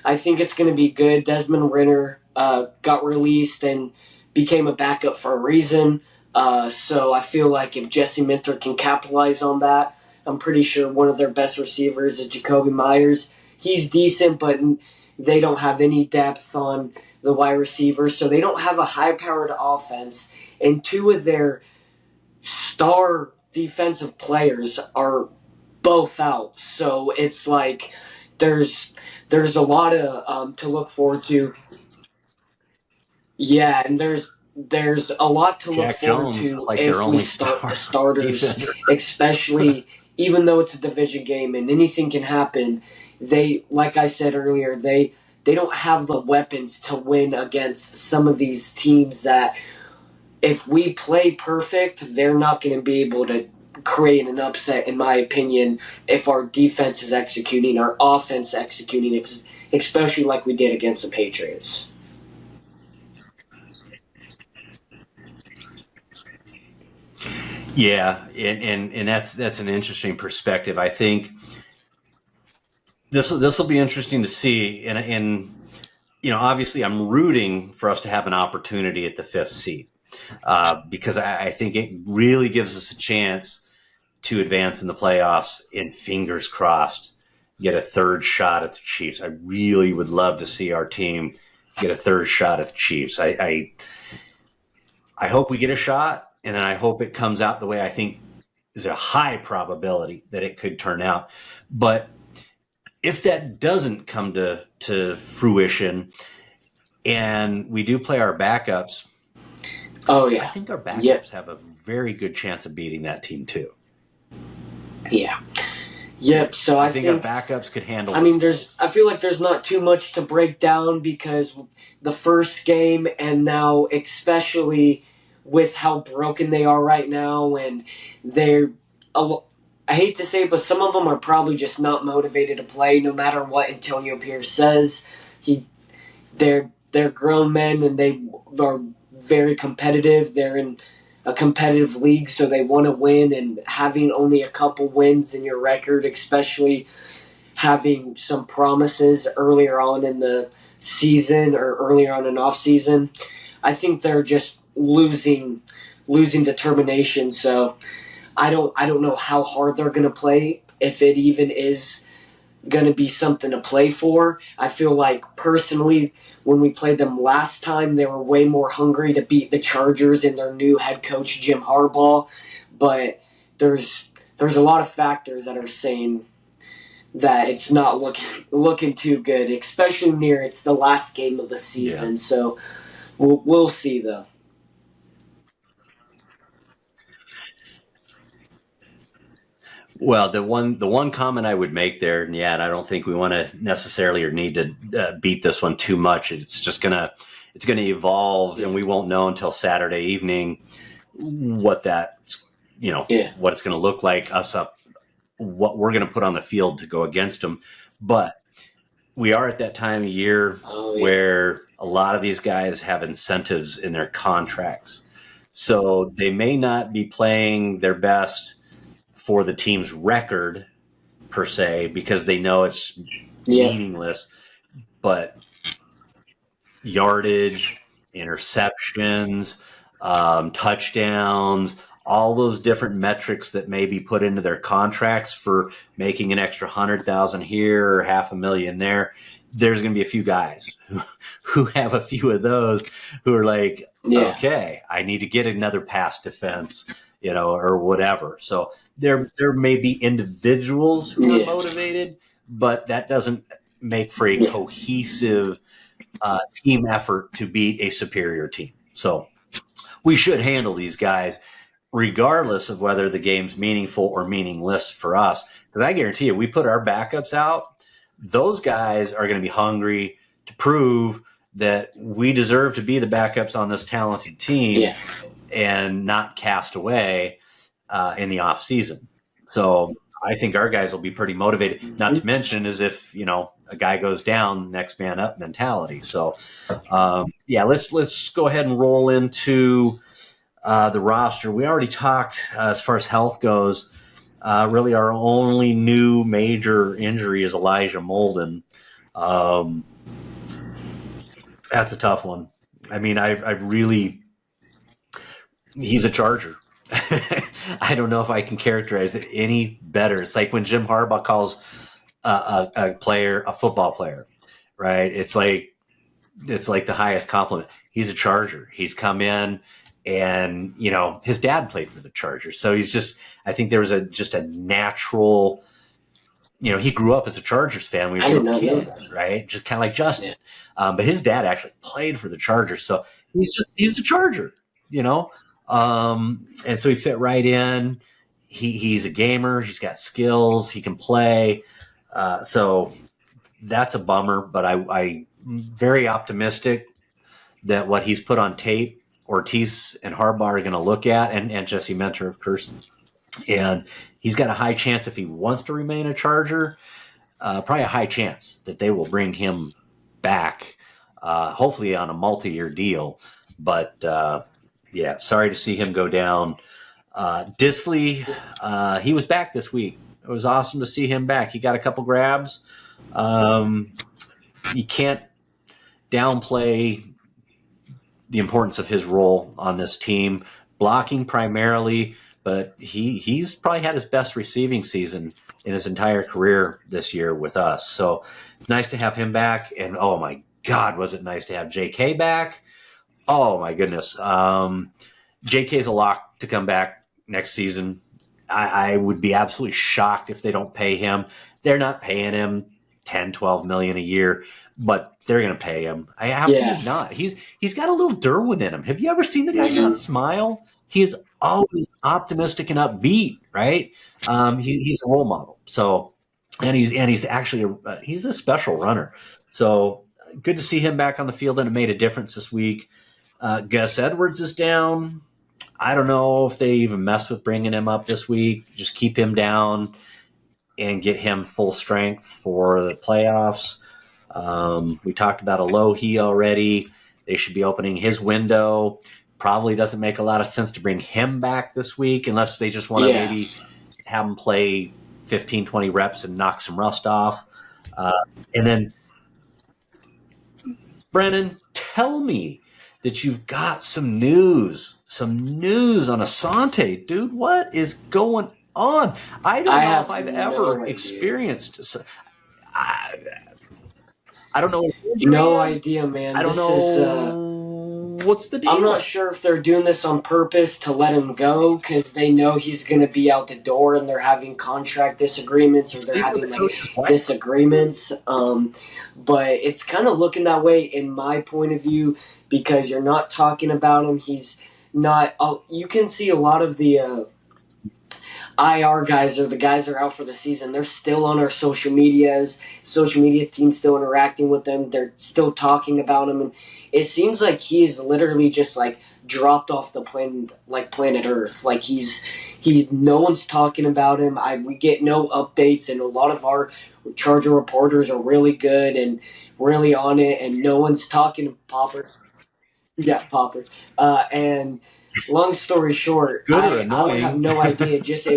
Speaker 2: I think it's going to be good. Desmond Ridder got released and became a backup for a reason. So I feel like if Jesse Minter can capitalize on that, I'm pretty sure one of their best receivers is Jacoby Myers. He's decent, but they don't have any depth on the wide receivers, so they don't have a high-powered offense. And two of their star defensive players are both out. So it's like there's a lot of to look forward to. Yeah, and there's a lot to look forward to if we start the starters, especially even though it's a division game and anything can happen. They, like I said earlier, they don't have the weapons to win against some of these teams that if we play perfect, they're not going to be able to create an upset, in my opinion, if our defense is executing, our offense executing, especially like we did against the Patriots.
Speaker 1: Yeah, and that's an interesting perspective. I think this will be interesting to see, and obviously I'm rooting for us to have an opportunity at the fifth seed because I think it really gives us a chance to advance in the playoffs. And fingers crossed, get a third shot at the Chiefs. I really would love to see our team get a third shot at the Chiefs. I hope we get a shot. And then I hope it comes out the way I think is a high probability that it could turn out. But if that doesn't come to fruition and we do play our backups, I think our backups have a very good chance of beating that team too.
Speaker 2: Yeah. Yep. So I think
Speaker 1: our backups could handle.
Speaker 2: I mean, I feel like there's not too much to break down because the first game and now especially with how broken they are right now, and I hate to say it, but some of them are probably just not motivated to play, no matter what Antonio Pierce says. They're grown men, and they are very competitive. They're in a competitive league, so they want to win, and having only a couple wins in your record, especially having some promises earlier on in the season or earlier on in off season, I think they're just losing determination. So I don't know how hard they're going to play, if it even is going to be something to play for. I feel like personally when we played them last time, they were way more hungry to beat the Chargers and their new head coach Jim Harbaugh, but there's a lot of factors that are saying that it's not looking too good, especially near it's the last game of the season. Yeah. So we'll see though.
Speaker 1: Well, the one comment I would make there, and I don't think we want to necessarily or need to beat this one too much. It's gonna evolve, and we won't know until Saturday evening what that what it's going to look like. What we're going to put on the field to go against them. But we are at that time of year where a lot of these guys have incentives in their contracts, so they may not be playing their best for the team's record per se, because they know it's meaningless, but yardage, interceptions, touchdowns, all those different metrics that may be put into their contracts for making an extra 100,000 here or $500,000 there. There's going to be a few guys who have a few of those who are like, okay, I need to get another pass defense, or whatever. So there may be individuals who are motivated, but that doesn't make for a cohesive team effort to beat a superior team. So we should handle these guys regardless of whether the game's meaningful or meaningless for us. Because I guarantee you, we put our backups out, those guys are going to be hungry to prove that we deserve to be the backups on this talented team and not cast away in the off season. So I think our guys will be pretty motivated. Mm-hmm. Not to mention is if, a guy goes down, next man up mentality. So let's go ahead and roll into the roster. We already talked as far as health goes. Really, our only new major injury is Elijah Molden. That's a tough one. I mean, he's a Charger. I don't know if I can characterize it any better. It's like when Jim Harbaugh calls a player a football player, right? It's like the highest compliment. He's a Charger. He's come in. And, his dad played for the Chargers. So I think there was just a natural, he grew up as a Chargers fan when he was a kid, right? Just kind of like Justin. Yeah. But his dad actually played for the Chargers. So he's a Charger, and so he fit right in. He's a gamer. He's got skills. He can play. So that's a bummer, but I'm very optimistic that what he's put on tape, Ortiz and Harbaugh are going to look at, and Jesse Mentor, of course. And he's got a high chance, if he wants to remain a Charger, probably a high chance that they will bring him back, hopefully on a multi-year deal. But, sorry to see him go down. Disley, he was back this week. It was awesome to see him back. He got a couple grabs. You can't downplay the importance of his role on this team, blocking primarily, but he's probably had his best receiving season in his entire career this year with us. So it's nice to have him back. And oh my God, was it nice to have JK back? Oh my goodness. JK's a lock to come back next season. I would be absolutely shocked if they don't pay him. They're not paying him 10, 12 million a year. But they're going to pay him. How can you not? He's got a little Derwin in him. Have you ever seen the guy not smile? He is always optimistic and upbeat, right? He's a role model. So, and he's actually he's a special runner. So good to see him back on the field, and it made a difference this week. Gus Edwards is down. I don't know if they even mess with bringing him up this week. Just keep him down and get him full strength for the playoffs. We talked about Alohi already. They should be opening his window. Probably doesn't make a lot of sense to bring him back this week unless they just want to maybe have him play 15, 20 reps and knock some rust off. And then, Brennan, tell me that you've got some news on Asante. Dude, what is going on? I don't know if I've ever experienced I don't know.
Speaker 2: No idea, man.
Speaker 1: I don't know. What's the deal?
Speaker 2: I'm not sure if they're doing this on purpose to let him go because they know he's going to be out the door and they're having contract disagreements or they're having disagreements. But it's kind of looking that way in my point of view because you're not talking about him. He's not. You can see a lot of the IR guys or the guys that are out for the season, they're still on our social media team still interacting with them. They're still talking about him. And it seems like he's literally just dropped off the planet Earth. No one's talking about him. We get no updates, and a lot of our Charger reporters are really good and really on it, and no one's talking to Popper. Yeah, Popper. And long story short, I have no idea. Just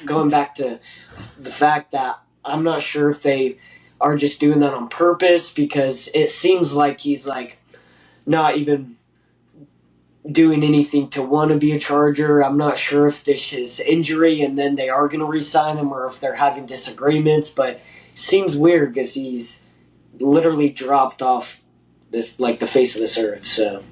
Speaker 2: going back to the fact that I'm not sure if they are just doing that on purpose because it seems like he's not even doing anything to want to be a Charger. I'm not sure if this is injury and then they are going to re-sign him or if they're having disagreements, but it seems weird because he's literally dropped off this the face of this earth. So.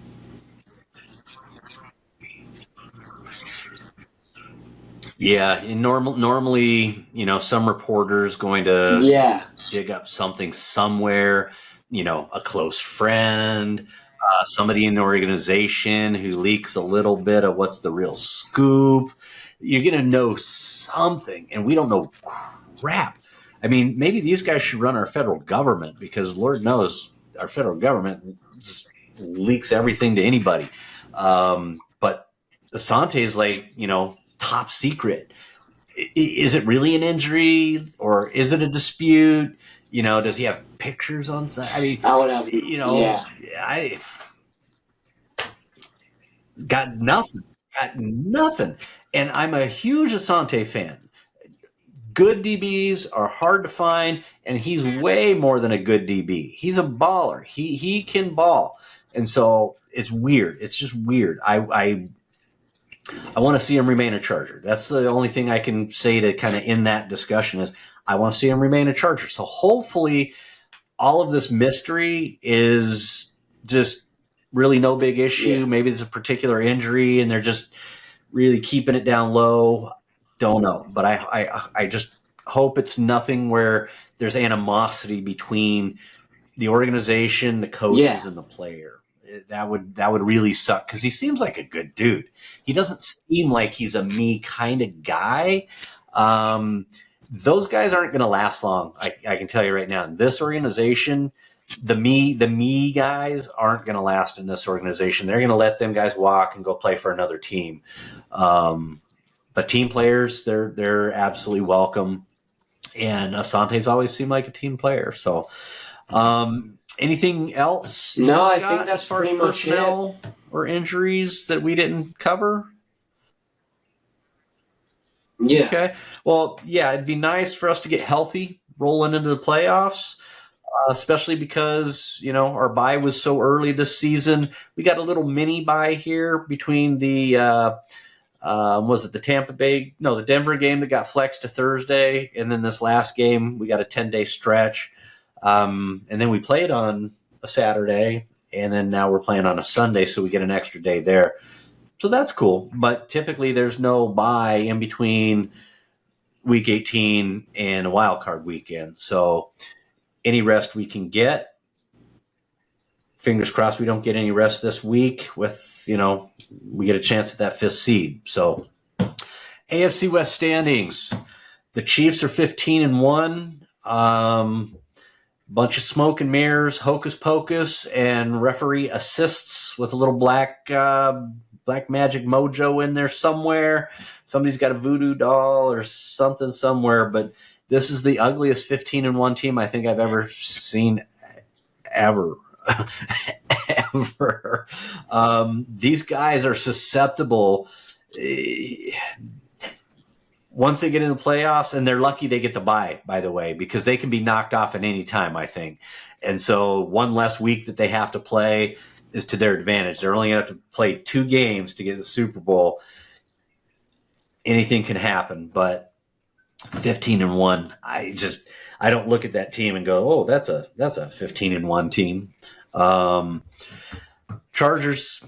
Speaker 1: Yeah, and normally, some reporter's going to dig up something somewhere, a close friend, somebody in the organization who leaks a little bit of what's the real scoop. You're going to know something, and we don't know crap. I mean, maybe these guys should run our federal government because Lord knows our federal government just leaks everything to anybody. But Asante is like, top secret. Is it really an injury or is it a dispute? Does he have pictures on site? I mean,
Speaker 2: I would have,
Speaker 1: I got nothing. And I'm a huge Asante fan. Good DBs are hard to find, and he's way more than a good DB. He's a baller. He can ball. And so it's weird. It's just weird. I want to see him remain a Charger. That's the only thing I can say to kind of end that discussion is I want to see him remain a Charger. So hopefully all of this mystery is just really no big issue.
Speaker 2: Yeah.
Speaker 1: Maybe there's a particular injury and they're just really keeping it down low. Don't know. But I just hope it's nothing where there's animosity between the organization, the coaches, and the player. That would really suck because he seems like a good dude. He doesn't seem like he's a me kind of guy. Those guys aren't going to last long. I can tell you right now. In this organization, the me guys aren't going to last in this organization. They're going to let them guys walk and go play for another team. But team players, they're absolutely welcome. And Asante's always seemed like a team player. So, anything else?
Speaker 2: No, I think that's
Speaker 1: as far
Speaker 2: pretty
Speaker 1: as
Speaker 2: much
Speaker 1: personnel or injuries that we didn't cover.
Speaker 2: Yeah.
Speaker 1: Okay. Well, yeah, it'd be nice for us to get healthy rolling into the playoffs, especially because, our bye was so early this season. We got a little mini bye here between the, was it the the Denver game that got flexed to Thursday. And then this last game, we got a 10-day stretch. And then we played on a Saturday and then now we're playing on a Sunday. So we get an extra day there. So that's cool, but typically there's no bye in between week 18 and a wild card weekend. So any rest we can get, fingers crossed we don't get any rest this week with, we get a chance at that 5th seed. So AFC West Standings, the Chiefs are 15-1. Bunch of smoke and mirrors, hocus pocus, and referee assists with a little black magic mojo in there somewhere. Somebody's got a voodoo doll or something somewhere, but this is the ugliest 15-1 team I think I've ever seen ever. Ever. These guys are susceptible once they get into the playoffs, and they're lucky they get the bye, by the way, because they can be knocked off at any time, I think. And so one less week that they have to play is to their advantage. They're only going to have to play 2 games to get the Super Bowl. Anything can happen, but 15-1, I don't look at that team and go, oh, that's a 15-1 team. Chargers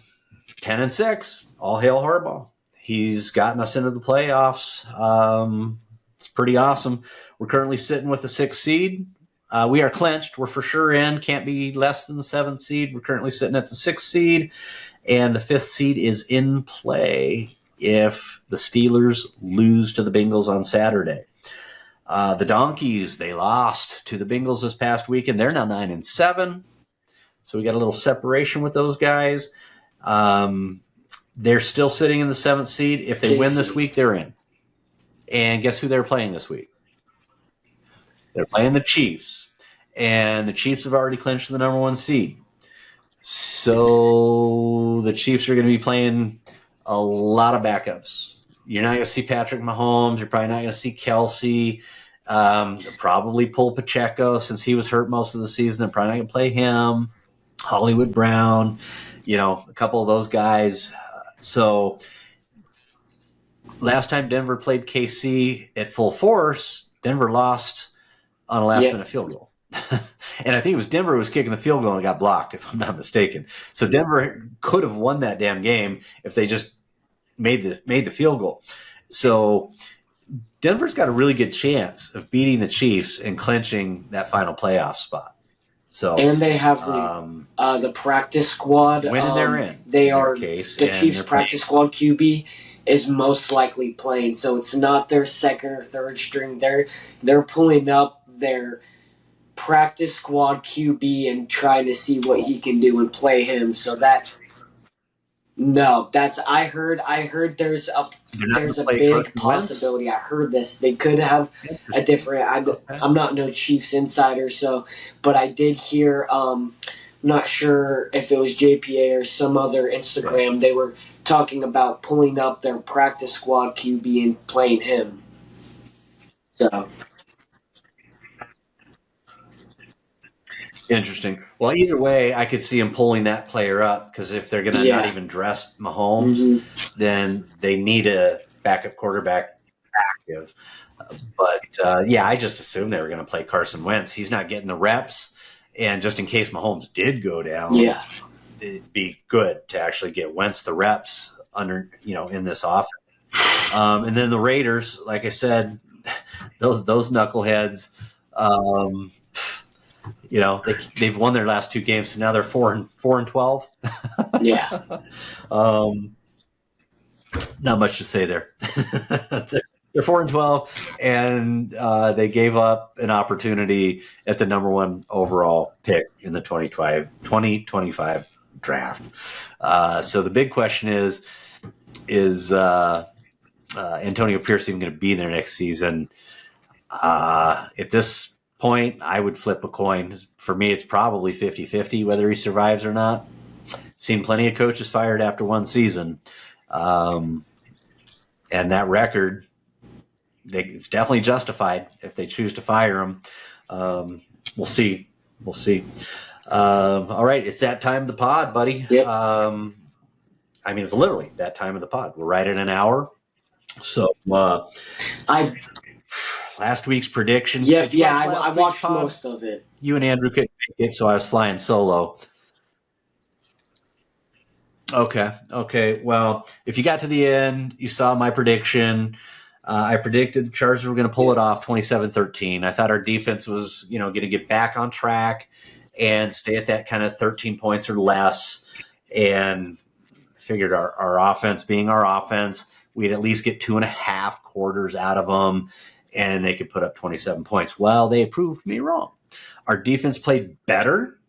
Speaker 1: 10-6, all hail Harbaugh. He's gotten us into the playoffs. It's pretty awesome. We're currently sitting with the 6th seed. We are clinched. We're for sure in. Can't be less than the 7th seed. We're currently sitting at the 6th seed. And the 5th seed is in play if the Steelers lose to the Bengals on Saturday. The Donkeys, they lost to the Bengals this past week, and they're now 9-7. So we got a little separation with those guys. They're still sitting in the 7th seed. If they win this week, they're in. And guess who they're playing this week? They're playing the Chiefs. And the Chiefs have already clinched the number 1 seed. So the Chiefs are going to be playing a lot of backups. You're not going to see Patrick Mahomes. You're probably not going to see Kelsey. Probably pull Pacheco since he was hurt most of the season. They're probably not going to play him. Hollywood Brown, a couple of those guys. So last time Denver played KC at full force, Denver lost on a last-minute field goal. And I think it was Denver who was kicking the field goal and got blocked, if I'm not mistaken. So Denver could have won that damn game if they just made the field goal. So Denver's got a really good chance of beating the Chiefs and clinching that final playoff spot. So
Speaker 2: and they have the practice squad.
Speaker 1: When they're in.
Speaker 2: They are
Speaker 1: case,
Speaker 2: the Chiefs practice squad QB is most likely playing, so it's not their second or third string. They're pulling up their practice squad QB and trying to see what he can do and play him. So that I heard there's a big possibility. I heard this. They could have a different. I'm not no Chiefs insider, but I did hear. I'm not sure if it was JPA or some other Instagram. Right. They were talking about pulling up their practice squad QB and playing him. So.
Speaker 1: Interesting. Well, either way, I could see him pulling that player up because if they're going to not even dress Mahomes, then they need a backup quarterback active. But, I just assumed they were going to play Carson Wentz. He's not getting the reps. And just in case Mahomes did go down, it'd be good to actually get Wentz the reps in this offense. And then the Raiders, like I said, those knuckleheads, they've won their last two games, so now they're 4-12.
Speaker 2: Yeah.
Speaker 1: Not much to say there. They're 4-12, and they gave up an opportunity at the number one overall pick in the 2025 draft. So the big question is Antonio Pierce even going to be there next season? At this point, I would flip a coin. For me, it's probably 50-50 whether he survives or not. Seen plenty of coaches fired after one season. And that record, it's definitely justified if they choose to fire him. We'll see. All right, it's that time of the pod, buddy.
Speaker 2: Yep.
Speaker 1: It's literally that time of the pod. We're right at an hour. So last week's predictions.
Speaker 2: I watched most of it.
Speaker 1: You and Andrew couldn't make it, so I was flying solo. Okay. Well, if you got to the end, you saw my prediction. I predicted the Chargers were going to pull it off 27-13. I thought our defense was, going to get back on track and stay at that kind of 13 points or less. And I figured our offense being our offense, we'd at least get 2.5 quarters out of them, and they could put up 27 points. Well, they proved me wrong. Our defense played better,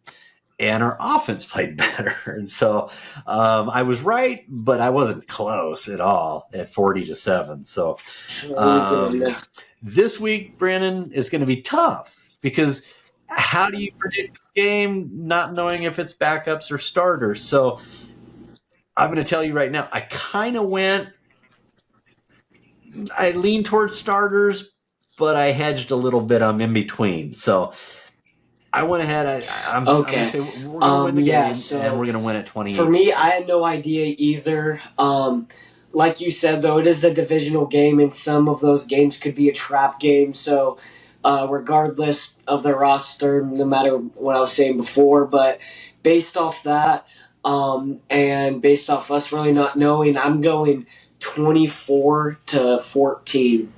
Speaker 1: and our offense played better. And so I was right, but I wasn't close at all at 40-7. So this week, Brandon, is going to be tough because how do you predict this game not knowing if it's backups or starters? So I'm going to tell you right now, I lean towards starters, but I hedged a little bit. I'm in between. So I went ahead. I'm going to say we're going to win the game, and we're going to win at 28.
Speaker 2: For me, I had no idea either. Like you said, though, it is a divisional game, and some of those games could be a trap game. So regardless of the roster, no matter what I was saying before, but based off that and based off us really not knowing, I'm going 24-14.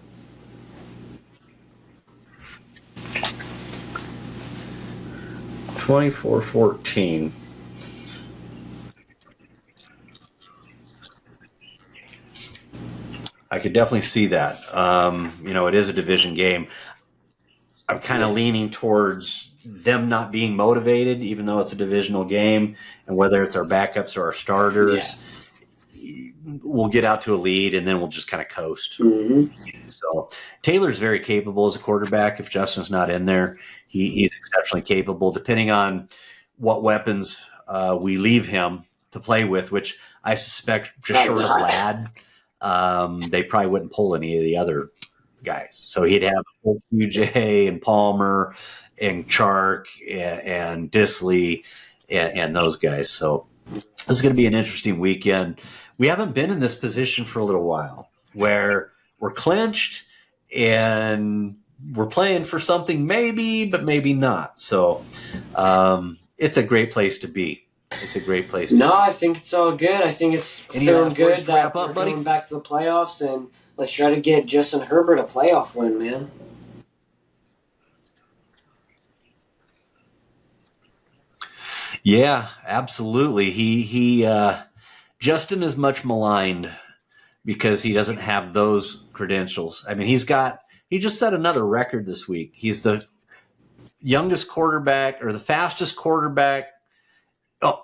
Speaker 1: I could definitely see that. It is a division game. I'm kind of leaning towards them not being motivated, even though it's a divisional game, and whether it's our backups or our starters, we'll get out to a lead, and then we'll just kind of coast.
Speaker 2: Mm-hmm.
Speaker 1: So Taylor's very capable as a quarterback. If Justin's not in there, he's exceptionally capable, depending on what weapons we leave him to play with, which I suspect just short of Ladd, they probably wouldn't pull any of the other guys. So he'd have QJ and Palmer and Chark and Disley and those guys. So this is going to be an interesting weekend. We haven't been in this position for a little while where we're clinched and we're playing for something maybe, but maybe not. So it's a great place to be. It's a great place to be.
Speaker 2: I think it's all good. I think it's feeling good that we're going back to the playoffs, and let's try to get Justin Herbert a playoff win, man.
Speaker 1: Yeah, absolutely. He Justin is much maligned because he doesn't have those credentials. I mean, he just set another record this week. He's the youngest quarterback or the fastest quarterback. Oh,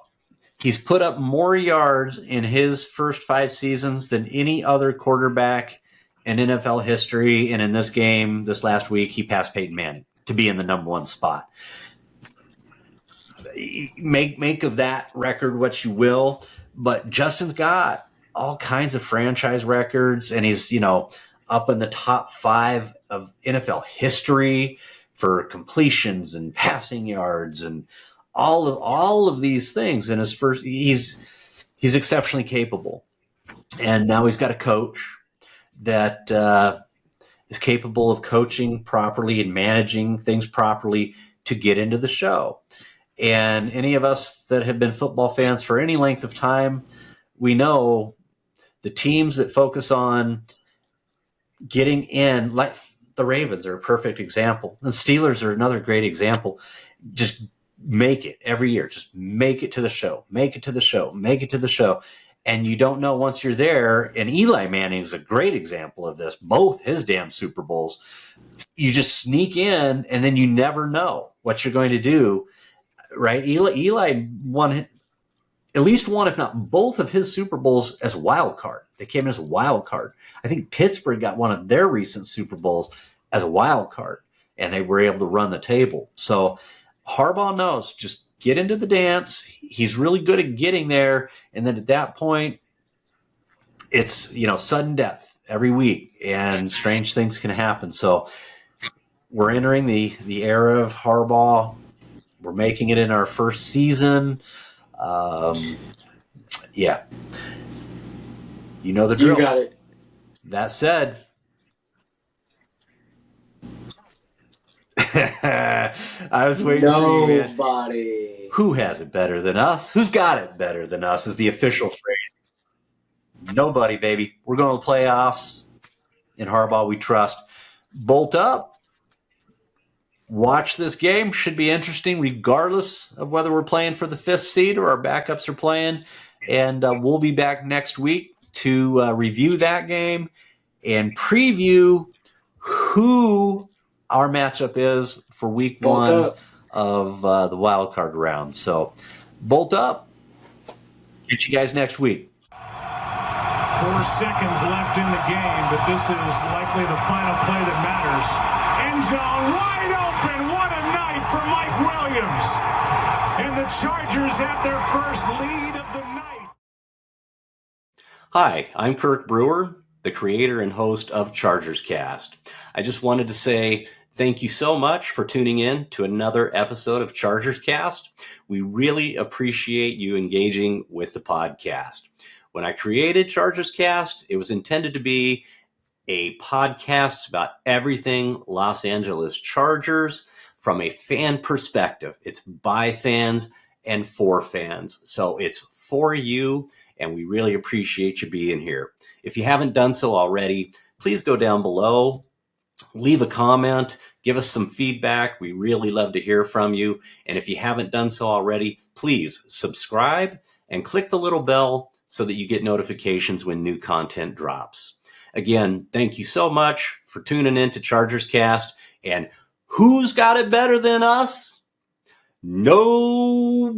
Speaker 1: he's put up more yards in his first 5 seasons than any other quarterback in NFL history. And in this game, this last week, he passed Peyton Manning to be in the number 1 spot. Make of that record what you will, but Justin's got all kinds of franchise records, and he's, up in the top 5 of NFL history for completions and passing yards and all of these things. In his first, he's exceptionally capable, and now he's got a coach that is capable of coaching properly and managing things properly to get into the show. And any of us that have been football fans for any length of time, we know the teams that focus on getting in, like the Ravens are a perfect example. The Steelers are another great example. Just make it every year. Just make it to the show. Make it to the show. Make it to the show. And you don't know once you're there. And Eli Manning is a great example of this. Both his damn Super Bowls. You just sneak in, and then you never know what you're going to do. Right? Eli won at least one, if not both, of his Super Bowls as a wild card. They came in as a wild card. I think Pittsburgh got one of their recent Super Bowls as a wild card, and they were able to run the table. So Harbaugh knows, just get into the dance. He's really good at getting there, and then at that point, it's sudden death every week, and strange things can happen. So we're entering the era of Harbaugh. We're making it in our first season. Yeah. You know the drill.
Speaker 2: You got it.
Speaker 1: That said, I was waiting for you, man.
Speaker 2: Nobody.
Speaker 1: Who has it better than us? Who's got it better than us is the official phrase. Nobody, baby. We're going to the playoffs. In Harbaugh, we trust. Bolt up. Watch this game. Should be interesting regardless of whether we're playing for the 5th seed or our backups are playing. And we'll be back next week to review that game and preview who our matchup is for week 1 of the wild card round. So bolt up. Get you guys next week.
Speaker 3: 4 seconds left in the game, but this is likely the final play that matters. End zone wide open. What a night for Mike Williams. And the Chargers have their first lead of the night.
Speaker 1: Hi, I'm Kirk Brewer, the creator and host of ChargersCast. I just wanted to say thank you so much for tuning in to another episode of ChargersCast. We really appreciate you engaging with the podcast. When I created ChargersCast, it was intended to be a podcast about everything Los Angeles Chargers from a fan perspective. It's by fans and for fans. So it's for you, and we really appreciate you being here. If you haven't done so already, please go down below, leave a comment, give us some feedback. We really love to hear from you. And if you haven't done so already, please subscribe and click the little bell so that you get notifications when new content drops. Again, thank you so much for tuning in to ChargersCast. And who's got it better than us? Nobody.